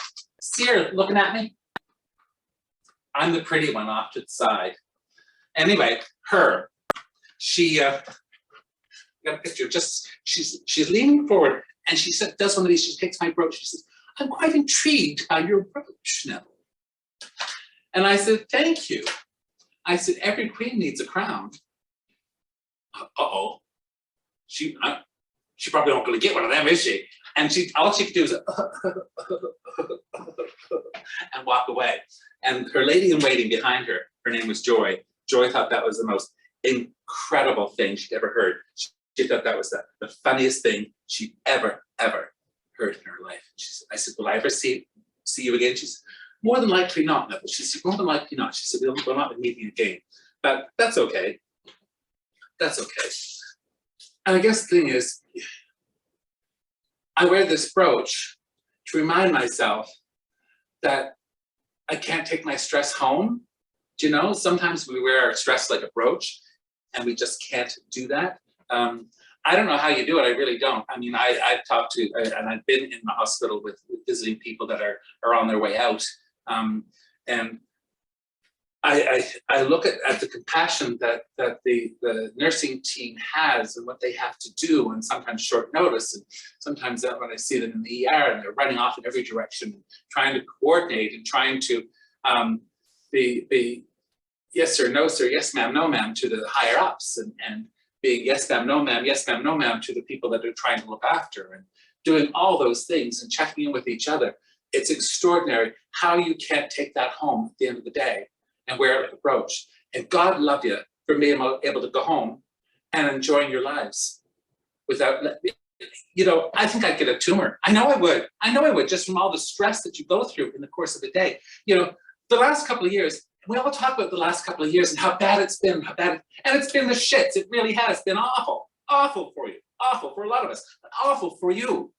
See her looking at me? I'm the pretty one off to the side. Anyway, she got a picture. Just she's leaning forward, and she does one of these. She takes my brooch. She says, "I'm quite intrigued by your brooch, Neville." And I said, "Thank you." I said, "Every queen needs a crown." Uh-oh. She probably not going to get one of them, is she? And all she could do was and walk away. And her lady in waiting behind her, her name was Joy. Joy thought that was the most incredible thing she'd ever heard. She thought that was the funniest thing she'd ever heard in her life. I said, will I ever see you again? She said, more than likely not, Neville. She said, more than likely not. She said, we'll not be meeting again. But that's okay. That's okay. And I guess the thing is, I wear this brooch to remind myself that I can't take my stress home. Do you know, sometimes we wear our stress like a brooch and we just can't do that. I don't know how you do it, I really don't. I mean, I've talked to, and I've been in the hospital with visiting people that are on their way out. And I look at the compassion that the nursing team has and what they have to do, and sometimes short notice, and sometimes when I see them in the ER and they're running off in every direction, trying to coordinate and trying to be yes sir, no sir, yes ma'am, no ma'am to the higher ups, and being yes ma'am, no ma'am to the people that they're trying to look after, and doing all those things and checking in with each other. It's extraordinary how you can't take that home at the end of the day and wear it like a brooch. And God love you for being able to go home and enjoying your lives without, you know, I think I'd get a tumor. I know I would, just from all the stress that you go through in the course of a day. You know, the last couple of years, we all talk about the last couple of years and how bad it's been, and it's been the shits. It really has been awful for you, awful for a lot of us, but awful for you.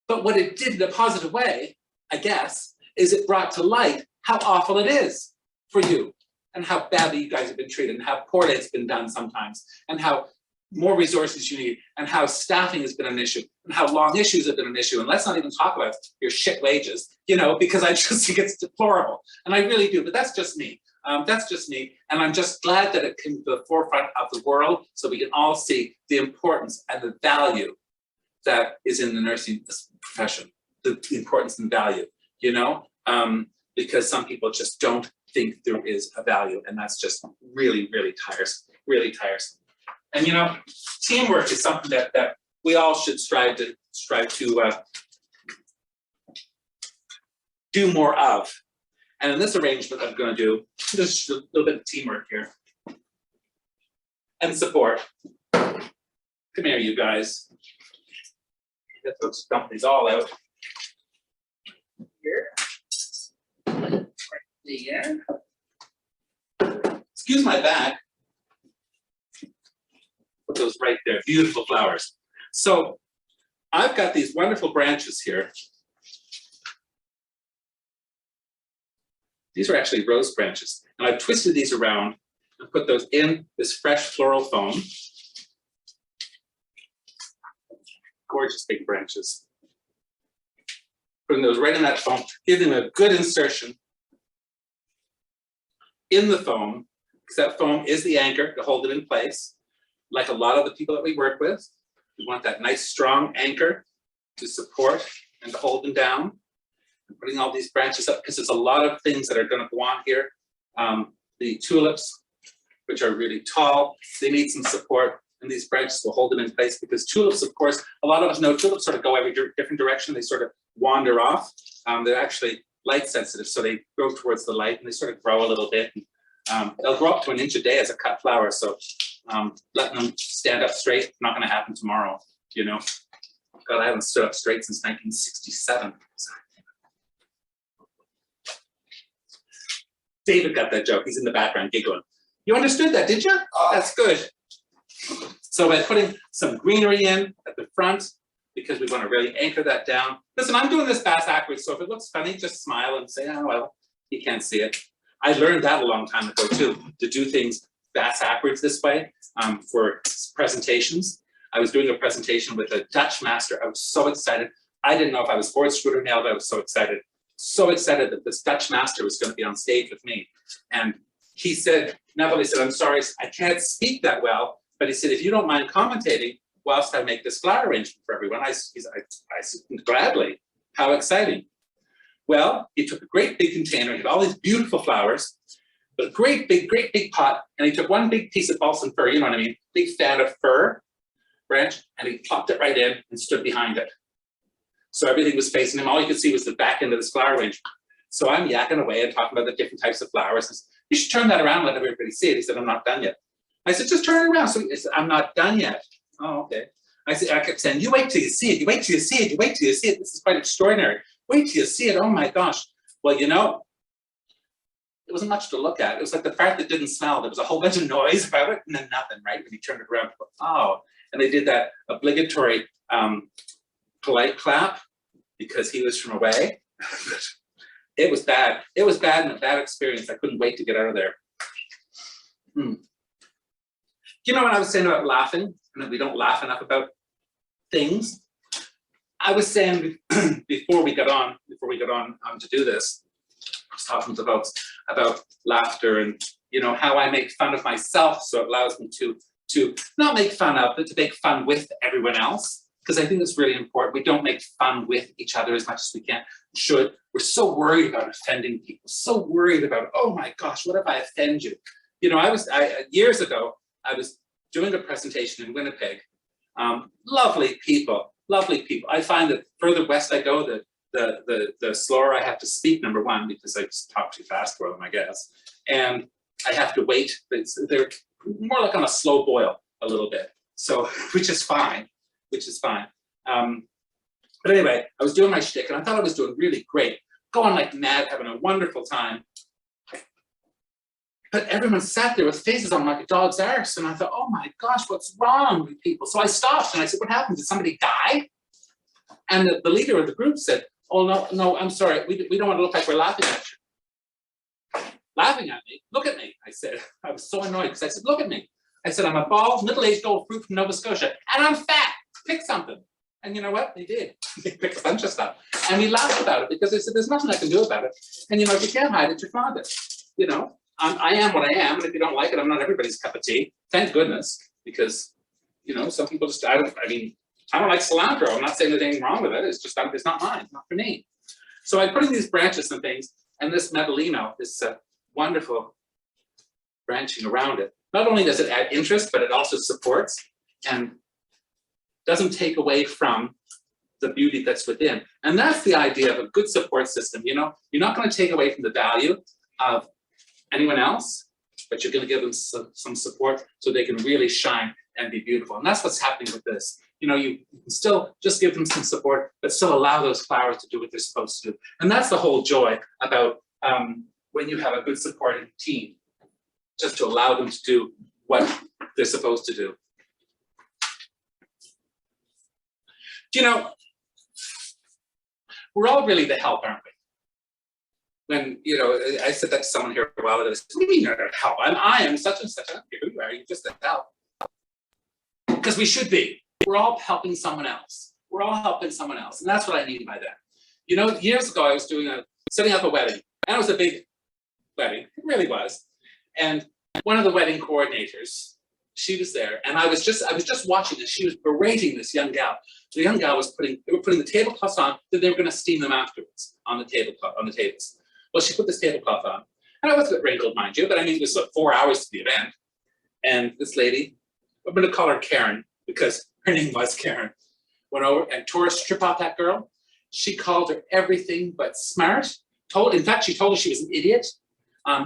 But what it did in a positive way, I guess, is it brought to light how awful it is for you, and how badly you guys have been treated, and how poorly it's been done sometimes, and how more resources you need, and how staffing has been an issue, and how long issues have been an issue. And let's not even talk about your shit wages, you know, because I just think it's deplorable. And I really do, but that's just me. That's just me. And I'm just glad that it came to the forefront of the world so we can all see the importance and the value that is in the nursing profession, the importance and value, you know, because some people just don't think there is a value, and that's just really, really tiresome, really tiresome. And you know, teamwork is something that we all should strive to do more of. And in this arrangement, I'm going to do just a little bit of teamwork here and support. Come here, you guys. Get those companies all out here. Right there. Excuse my back. Put those right there. Beautiful flowers. So I've got these wonderful branches here. These are actually rose branches, and I've twisted these around and put those in this fresh floral foam. Gorgeous big branches. Putting those right in that foam, giving them a good insertion in the foam, because that foam is the anchor to hold it in place. Like a lot of the people that we work with, we want that nice strong anchor to support and to hold them down. And putting all these branches up, because there's a lot of things that are going to go on here. The tulips, which are really tall, they need some support, and these branches will hold them in place, because tulips, of course, a lot of us know tulips sort of go every different direction. They sort of wander off. They're actually light sensitive, so they go towards the light and they sort of grow a little bit. They'll grow up to 1 inch a day as a cut flower, so letting them stand up straight, not going to happen tomorrow, you know. God, I haven't stood up straight since 1967. David got that joke. He's in the background giggling. You understood that, did you? Oh, that's good. So by putting some greenery in at the front, because we want to really anchor that down. Listen, I'm doing this backwards, so if it looks funny, just smile and say, oh, well, you can't see it. I learned that a long time ago too, to do things backwards this way for presentations. I was doing a presentation with a Dutch master. I was so excited. I didn't know if I was board screwed or nailed. I was so excited that this Dutch master was going to be on stage with me. And he said, Neville, he said, I'm sorry, I can't speak that well, but he said, if you don't mind commentating whilst I make this flower arrangement for everyone, I said, gladly. How exciting. Well, he took a great big container, he had all these beautiful flowers, but a great big pot, and he took one big piece of balsam fir, you know what I mean, big fan of fir, branch and he plopped it right in and stood behind it. So everything was facing him. All you could see was the back end of this flower arrangement. So I'm yakking away and talking about the different types of flowers. I said, you should turn that around and let everybody see it. He said, I'm not done yet. I said, just turn it around. So he said, I'm not done yet. Oh, okay. I kept saying, you wait till you see it. You wait till you see it. You wait till you see it. This is quite extraordinary. Wait till you see it. Oh my gosh. Well, you know, it wasn't much to look at. It was like the part that didn't smell. There was a whole bunch of noise about it and then nothing, right? When he turned it around, oh, and they did that obligatory polite clap because he was from away. It was bad. It was bad and a bad experience. I couldn't wait to get out of there. You know what I was saying about laughing and that we don't laugh enough about things? I was saying before we got on to do this, I was talking about laughter and, you know, how I make fun of myself, so it allows me to not make fun of, but to make fun with everyone else, because I think it's really important. We don't make fun with each other as much as we can. Should. We're so worried about offending people, so worried about, oh my gosh, what if I offend you? You know, years ago, I was doing a presentation in Winnipeg. Lovely people, lovely people. I find that further west I go, the slower I have to speak, number one, because I just talk too fast for them, I guess. And I have to wait. They're more like on a slow boil a little bit. So, which is fine. But anyway, I was doing my shtick and I thought I was doing really great, going like mad, having a wonderful time. But everyone sat there with faces on like a dog's arse. And I thought, oh my gosh, what's wrong with people? So I stopped and I said, what happened? Did somebody die? And the leader of the group said, oh, no, I'm sorry. We don't want to look like we're laughing at you. Laughing at me? Look at me, I said. I was so annoyed because I said, look at me. I said, I'm a bald, middle-aged old fruit from Nova Scotia and I'm fat. Pick something. And you know what? They did. They picked a bunch of stuff. And we laughed about it because they said, there's nothing I can do about it. And you know, if you can't hide it, you're fond of it. You know, I am what I am. And if you don't like it, I'm not everybody's cup of tea. Thank goodness. Because, you know, some people just, I don't like cilantro. I'm not saying there's anything wrong with it. It's just, it's not mine, not for me. So I put in these branches and things, and this Mebellino, this wonderful branching around it. Not only does it add interest, but it also supports and doesn't take away from the beauty that's within. And that's the idea of a good support system. You know, you're not going to take away from the value of anyone else, but you're going to give them some support so they can really shine and be beautiful. And that's what's happening with this. You know, you can still just give them some support, but still allow those flowers to do what they're supposed to do. And that's the whole joy about when you have a good supporting team, just to allow them to do what they're supposed to do. You know, we're all really the help, aren't we? When, you know, I said that to someone here a while ago, I said, what do you mean you're the help? I am such and such. I don't care who you are, you're just the help. Because we should be. We're all helping someone else. We're all helping someone else. And that's what I mean by that. You know, years ago, I was setting up a wedding. And it was a big wedding. It really was. And one of the wedding coordinators, she was there, and I was just watching this. She was berating this young gal. The young gal they were putting the tablecloths on, then they were going to steam them afterwards on the tables. Well, she put this tablecloth on, and I was a bit wrinkled, mind you, but I mean, it was 4 hours to the event. And this lady, I'm going to call her Karen because her name was Karen, went over and tore a strip off that girl. She called her everything but smart. In fact, she told her she was an idiot.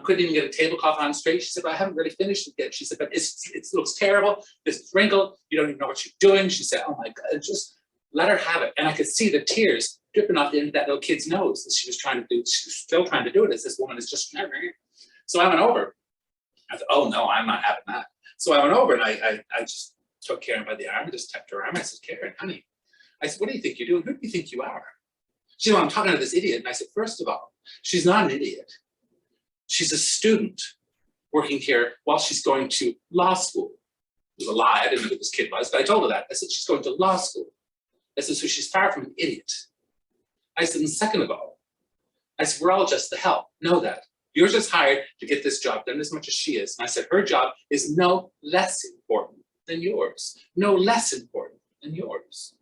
Couldn't even get a tablecloth on straight. She said, well, I haven't really finished it yet. She said, but it looks terrible. It's wrinkled. You don't even know what you're doing. She said, oh my God, just let her have it. And I could see the tears dripping off the end of that little kid's nose that she was trying to do. She was still trying to do it as this woman is just, so I went over. I thought, oh no, I'm not having that. So I went over and I just took Karen by the arm and just tapped her arm. I said, Karen, honey, I said, what do you think you're doing? Who do you think you are? She said, well, I'm talking to this idiot. And I said, first of all, she's not an idiot. She's a student working here while she's going to law school. It was a lie. I didn't know who this kid was, but I told her that. I said, she's going to law school. I said, so she's far from an idiot. I said, and second of all, I said, we're all just the help. Know that. You're just hired to get this job done as much as she is. And I said, her job is no less important than yours. No less important than yours.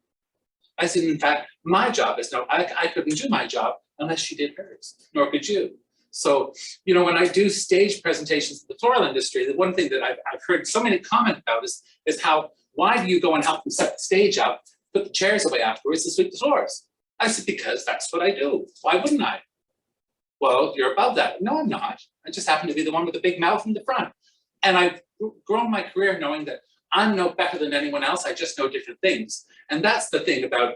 I said, in fact, my job is I couldn't do my job unless she did hers, nor could you. So, you know, when I do stage presentations in the floral industry, the one thing that I've heard so many comment about is how why do you go and help them set the stage up, put the chairs away afterwards and sweep the floors? I said, because that's what I do. Why wouldn't I? Well, you're above that. No, I'm not. I just happen to be the one with the big mouth in the front. And I've grown my career knowing that I'm no better than anyone else. I just know different things. And that's the thing about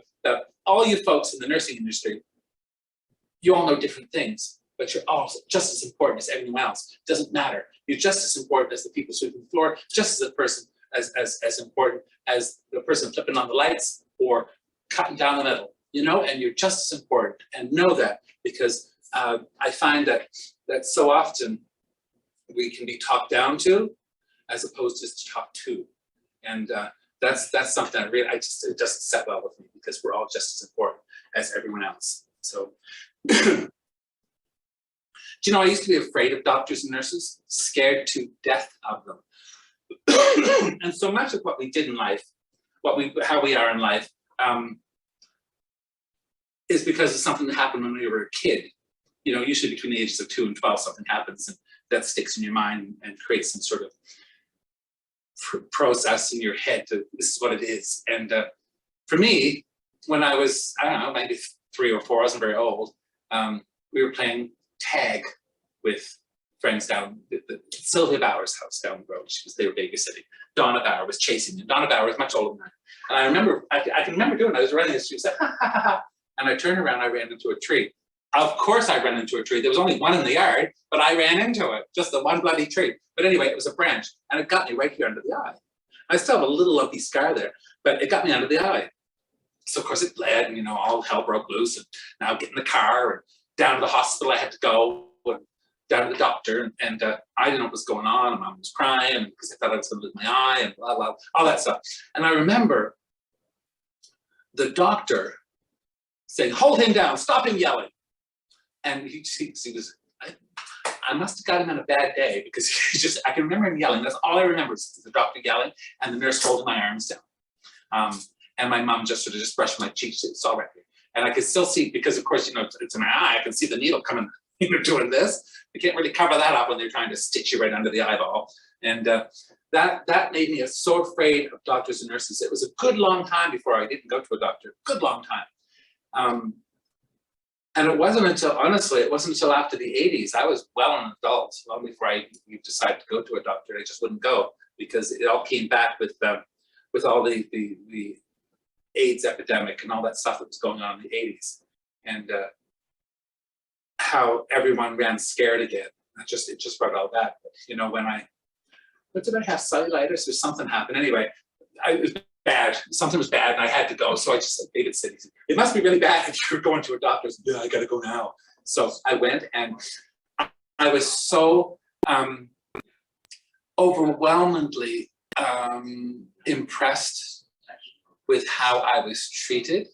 all you folks in the nursing industry. You all know different things, but you're all just as important as everyone else. It doesn't matter. You're just as important as the people sweeping the floor, just as a person, as important as the person flipping on the lights or cutting down the middle, you know, and you're just as important. And know that, because I find that so often we can be talked down to as opposed to just talked to. And that's something that really, it doesn't set well with me, because we're all just as important as everyone else. So, do you know, I used to be afraid of doctors and nurses, scared to death of them. And so much of what we did in life, how we are in life, is because of something that happened when we were a kid. You know, usually between the ages of 2 and 12, something happens and that sticks in your mind and creates some sort of process in your head to, this is what it is. And for me, when I was, I don't know, maybe 3 or 4, I wasn't very old, we were playing tag with friends down at the Sylvia Bauer's house down the road. They were babysitting. Donna Bauer was chasing me. Donna Bauer was much older than I. And I remember, I can remember doing it. I was running this, she said, ha, ha, ha, ha. And I turned around, I ran into a tree. Of course I ran into a tree. There was only one in the yard, but I ran into it, just the one bloody tree. But anyway, it was a branch, and it got me right here under the eye. I still have a little lumpy scar there, but it got me under the eye. So of course it bled, and you know, all hell broke loose, and now get in the car, and down to the hospital I had to go, and down to the doctor, and I didn't know what was going on, and Mom was crying, because I thought I was gonna lose my eye, and blah, blah, all that stuff. And I remember the doctor saying, hold him down, stop him yelling. And he was, I must have got him on a bad day, because he just, I can remember him yelling. That's all I remember, is the doctor yelling and the nurse holding my arms down. And my mom just sort of just brushed my cheeks. It's all right here. And I could still see, because of course, you know, it's in my eye, I can see the needle coming, you know, doing this. You can't really cover that up when they're trying to stitch you right under the eyeball. And that made me so afraid of doctors and nurses. It was a good long time before I didn't go to a doctor, good long time. And it wasn't until, honestly, it wasn't until after the 80s, I was well an adult, long before I decided to go to a doctor. I just wouldn't go, because it all came back with all the AIDS epidemic and all that stuff that was going on in the 80s. And how everyone ran scared again. It just brought all that. But, you know, what did I have, cellulitis or something happened? Anyway, it was bad. Something was bad and I had to go. So I just said, David said, it must be really bad if you're going to a doctor. Yeah, I gotta go now. So I went, and I was so overwhelmingly impressed with how I was treated,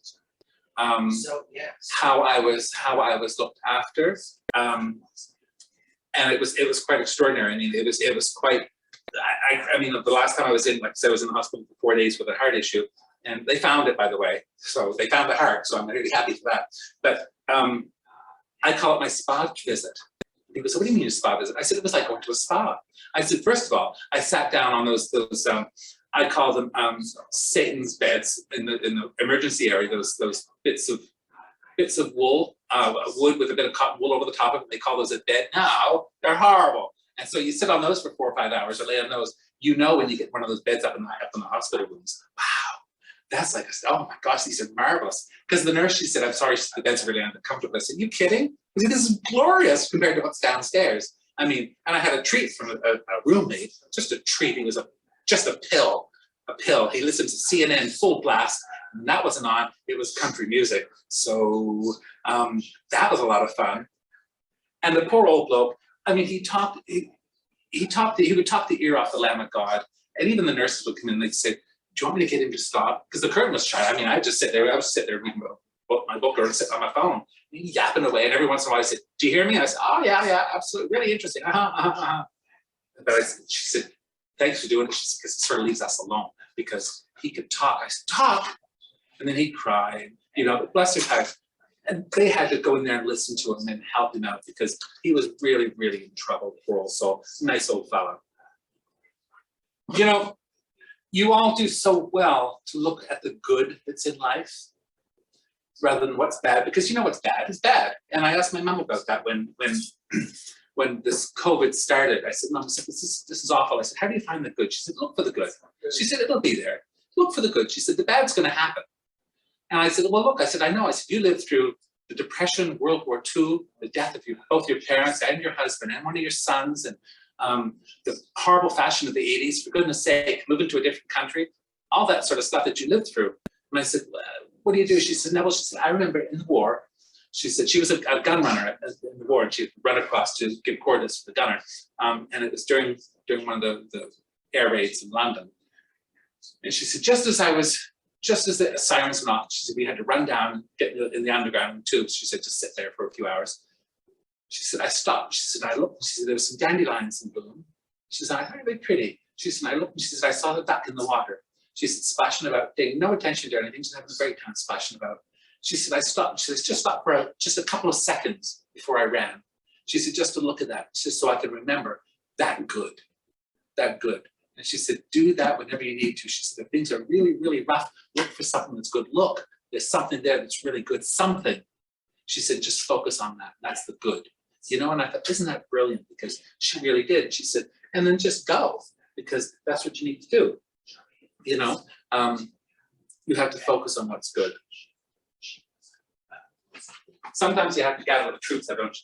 how I was looked after, and it was quite extraordinary. I mean, it was quite. I mean, the last time I was in, like I said, I was in the hospital for 4 days with a heart issue, and they found it, by the way. So they found the heart, so I'm really happy for that. But I call it my spa visit. People said, what do you mean a spa visit? I said, it was like going to a spa. I said, first of all, I sat down on those I call them Satan's beds in the emergency area, those bits of wool, wood with a bit of cotton wool over the top of it. They call those a bed now. They're horrible. And so you sit on those for 4 or 5 hours, or lay on those. You know, when you get one of those beds up in the hospital rooms, wow, that's like, oh my gosh, these are marvelous. Because the nurse, she said, I'm sorry, the beds are really uncomfortable. I said, you kidding? I said, this is glorious compared to what's downstairs. I mean, and I had a treat from a roommate, just a treat. He was just a pill. He listened to CNN full blast, and that wasn't on. It was country music. So that was a lot of fun. And the poor old bloke, I mean, he would talk the ear off the Lamb of God. And even the nurses would come in and they'd say, do you want me to get him to stop? Because the curtain was shut. I mean, I would just sit there. I would sit there reading my book or sit on my phone, and yapping away. And every once in a while I said, do you hear me? And I said, oh, yeah, absolutely. Really interesting. But she said, thanks for doing it. She said, because it sort of leaves us alone, because he could talk. I said, talk. And then he'd cry, you know, but bless his heart. And they had to go in there and listen to him and help him out, because he was really, really in trouble, poor old soul. Nice old fella. You know, you all do so well to look at the good that's in life rather than what's bad, because you know what's bad is bad. And I asked my mom about that when this COVID started. I said, Mom, this is awful. I said, how do you find the good? She said, look for the good. She said, it'll be there. Look for the good. She said, the bad's going to happen. And I said, well, look, I said, I know. I said, you lived through the Depression, World War II, the death of both your parents and your husband and one of your sons, and the horrible fashion of the 80s, for goodness sake, moving to a different country, all that sort of stuff that you lived through. And I said, what do you do? She said, Neville, she said, I remember in the war, she said she was a gun runner in the war, and she'd run across to give coordinates to the gunner. And it was during one of the air raids in London. And she said, just as the sirens went off, she said, we had to run down, get in the underground tubes. She said, just sit there for a few hours. She said, I stopped. She said, I looked. She said, there was some dandelions in bloom. She said, I thought they were pretty. She said, I looked, and she said, I saw the duck in the water. She said, splashing about, paying no attention to anything, just having a great time splashing about. She said, I stopped. She said, just stopped for just a couple of seconds before I ran. She said, just to look at that, just so I could remember that good, that good. And she said, do that whenever you need to. She said, if things are really, really rough, look for something that's good. Look, there's something there that's really good, something. She said, just focus on that. That's the good. You know, and I thought, isn't that brilliant? Because she really did. She said, and then just go, because that's what you need to do. You know, you have to focus on what's good. Sometimes you have to gather the troops, don't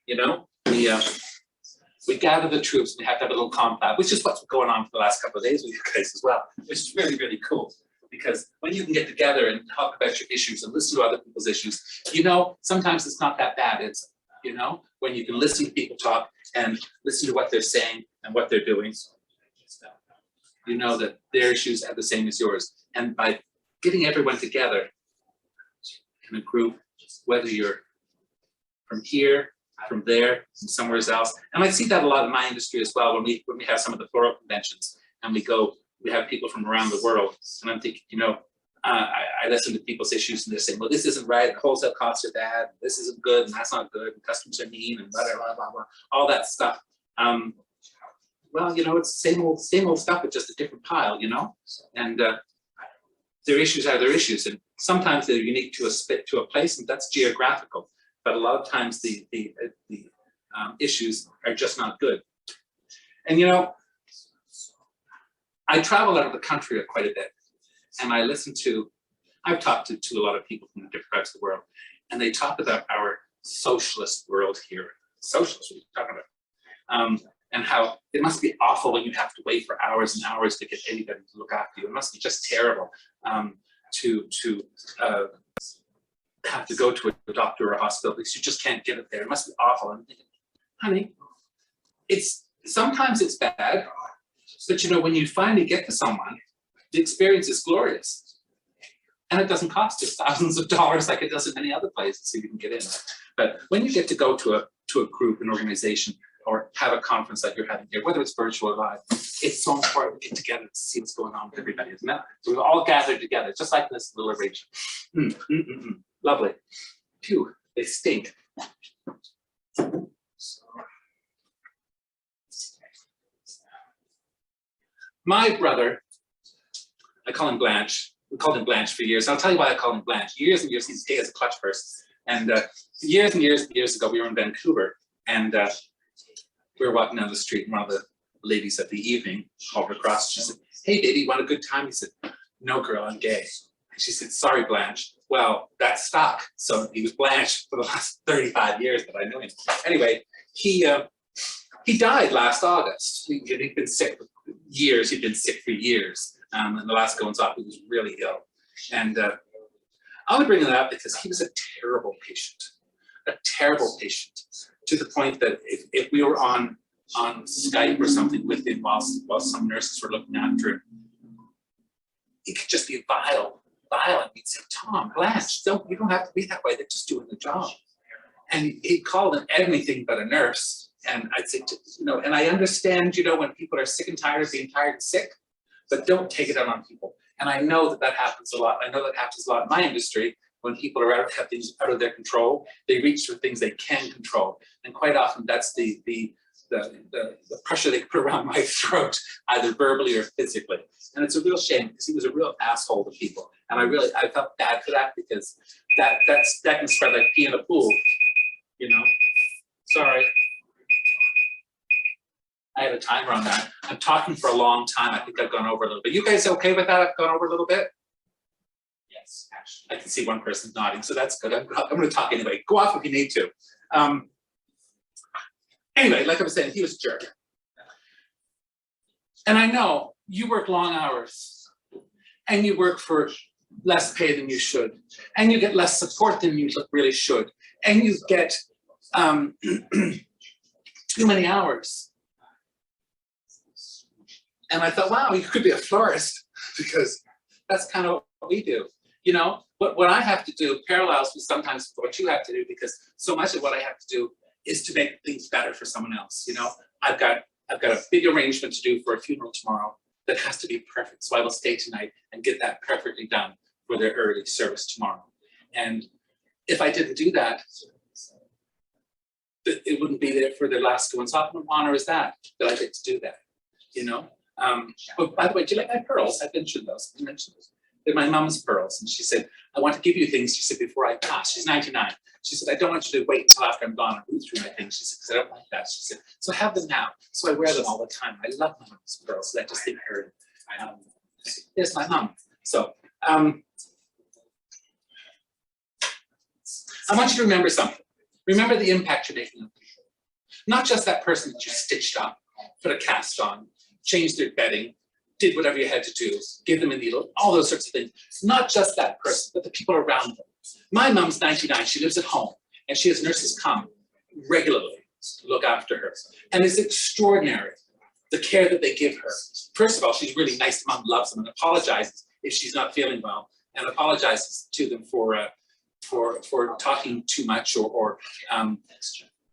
you? You know, we gather the troops, we have to have a little confab, which is what's going on for the last couple of days with you guys as well, which is really, really cool. Because when you can get together and talk about your issues and listen to other people's issues, you know, sometimes it's not that bad. It's, you know, when you can listen to people talk and listen to what they're saying and what they're doing, you know that their issues are the same as yours. And by getting everyone together in a group, whether you're from here, from there, from somewhere else, and I see that a lot in my industry as well. When we have some of the floral conventions and we have people from around the world, and I'm thinking, you know, I listen to people's issues and they're saying, well, this isn't right, the wholesale costs are bad, this isn't good, and that's not good, and customers are mean, and blah, blah, blah, blah, all that stuff. Well, you know, it's the same old stuff, but just a different pile, you know? And their issues are their issues, and sometimes they're unique to a place, and that's geographical. But a lot of times the issues are just not good. And, you know, I travel out of the country quite a bit, and I've talked to a lot of people from different parts of the world, and they talk about our socialist world here. Socialist, what are you talking about? And how it must be awful when you have to wait for hours and hours to get anybody to look after you. It must be just terrible to have to go to a doctor or a hospital because you just can't get it there. It must be awful. I'm thinking, honey, sometimes it's bad, but you know, when you finally get to someone, the experience is glorious. And it doesn't cost you thousands of dollars like it does in many other places so you can get in. But when you get to go to a group, an organization, or have a conference like you're having here, whether it's virtual or live, it's so important to get together to see what's going on with everybody, isn't it? So we've all gathered together, just like this little arrangement. Lovely. Phew, they stink. My brother, I call him Blanche. We called him Blanche for years. I'll tell you why I call him Blanche. Years and years, he's gay as a clutch purse. And years and years ago, we were in Vancouver, and we were walking down the street, and one of the ladies of the evening called across. She said, hey, baby, you want a good time? He said, no, girl, I'm gay. And she said, sorry, Blanche. Well, that's stuck. So he was Blanche for the last 35 years that I knew him. Anyway, he died last August. He'd been sick for years. He'd been sick for years. And the last goings off, he was really ill. And I would bring that up because he was a terrible patient, to the point that if we were on Skype or something with him while some nurses were looking after him, he could just be violent. He'd say, Tom, Blanche, you don't have to be that way. They're just doing the job. And he called him anything but a nurse. And I'd say, you know, and I understand, you know, when people are sick and tired of being tired and sick, but don't take it out on people. And I know that happens a lot. I know that happens a lot in my industry. When people have things out of their control, they reach for things they can control. And quite often that's the pressure they put around my throat, either verbally or physically. And it's a real shame because he was a real asshole to people. And I felt bad for that because that can spread like pee in a pool, you know. Sorry. I had a timer on that. I'm talking for a long time. I think I've gone over a little bit. You guys okay with that? I've gone over a little bit? Yes, actually. I can see one person nodding, so that's good. I'm going to talk anyway. Go off if you need to. Anyway, like I was saying, he was a jerk. And I know you work long hours and you work for less pay than you should, and you get less support than you really should, and you get too many hours. And I thought, wow, you could be a florist because that's kind of what we do. You know, what I have to do parallels with sometimes what you have to do, because so much of what I have to do is to make things better for someone else. You know, I've got a big arrangement to do for a funeral tomorrow that has to be perfect. So I will stay tonight and get that perfectly done for their early service tomorrow. And if I didn't do that, it wouldn't be there for their last go. And so what honor is that I get to do that, you know? But by the way, do you like my pearls? I mentioned those. They're my mom's pearls. And she said, I want to give you things, she said, before I pass. She's 99. She said, I don't want you to wait until after I'm gone and root through my things. She said, because I don't like that. She said, so have them now. So I wear them all the time. I love my mom's pearls. So I just think her, there's my mom. So I want you to remember something. Remember the impact you're making on people. Not just that person that you stitched up, put a cast on, changed their bedding, did whatever you had to do, give them a needle, all those sorts of things. Not just that person, but the people around them. My mom's 99, she lives at home, and she has nurses come regularly to look after her. And it's extraordinary, the care that they give her. First of all, she's really nice. Mom loves them and apologizes if she's not feeling well, and apologizes to them for talking too much or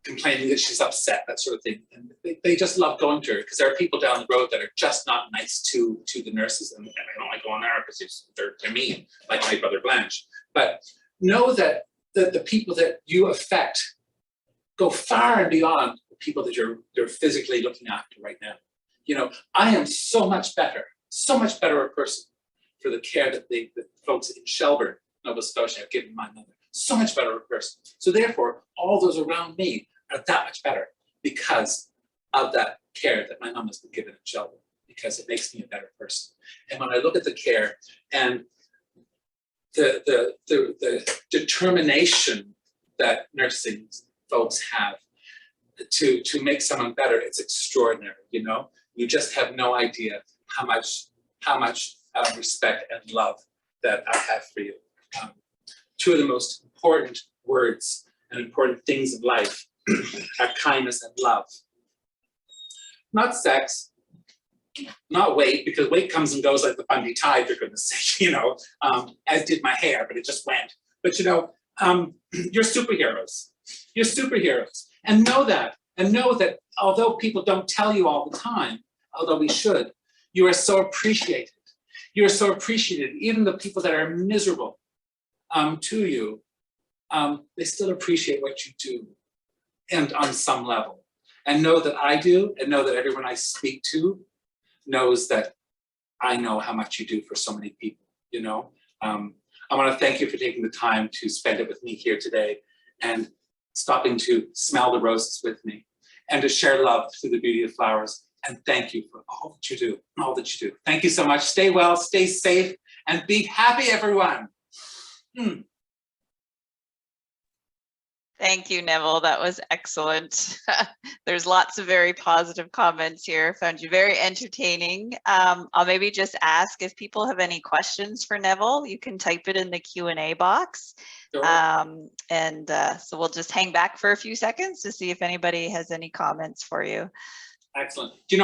complaining that she's upset, that sort of thing. And they just love going to her, because there are people down the road that are just not nice to the nurses, and I don't like going there because they're mean, like my brother Blanche. But know that the people that you affect go far and beyond the people that you're physically looking after right now. You know, I am so much better a person for the care that the folks in Shelburne, Nova Scotia, have given my mother. So much better a person. So therefore, all those around me are that much better because of that care that my mom has been given in Shelburne, because it makes me a better person. And when I look at the care and the determination that nursing folks have to make someone better, it's extraordinary. You know, you just have no idea how much respect and love that I have for you. Two of the most important words and important things in life are kindness and love. Not sex, not weight, because weight comes and goes like the Bundy tide, for goodness sake, you know, as did my hair, but it just went. But you know, you're superheroes. You're superheroes. And know that although people don't tell you all the time, although we should, you are so appreciated. You are so appreciated. Even the people that are miserable to you, they still appreciate what you do, and on some level. And know that I do, and know that everyone I speak to knows that I know how much you do for so many people, you know. I want to thank you for taking the time to spend it with me here today, and stopping to smell the roses with me, and to share love through the beauty of flowers. And thank you for all that you do, all that you do. Thank you so much. Stay well, stay safe, and be happy, everyone. Thank you, Neville. That was excellent. There's lots of very positive comments here. Found you very entertaining. I'll maybe just ask if people have any questions for Neville. You can type it in the Q&A box. Sure. So we'll just hang back for a few seconds to see if anybody has any comments for you. Excellent. Do you know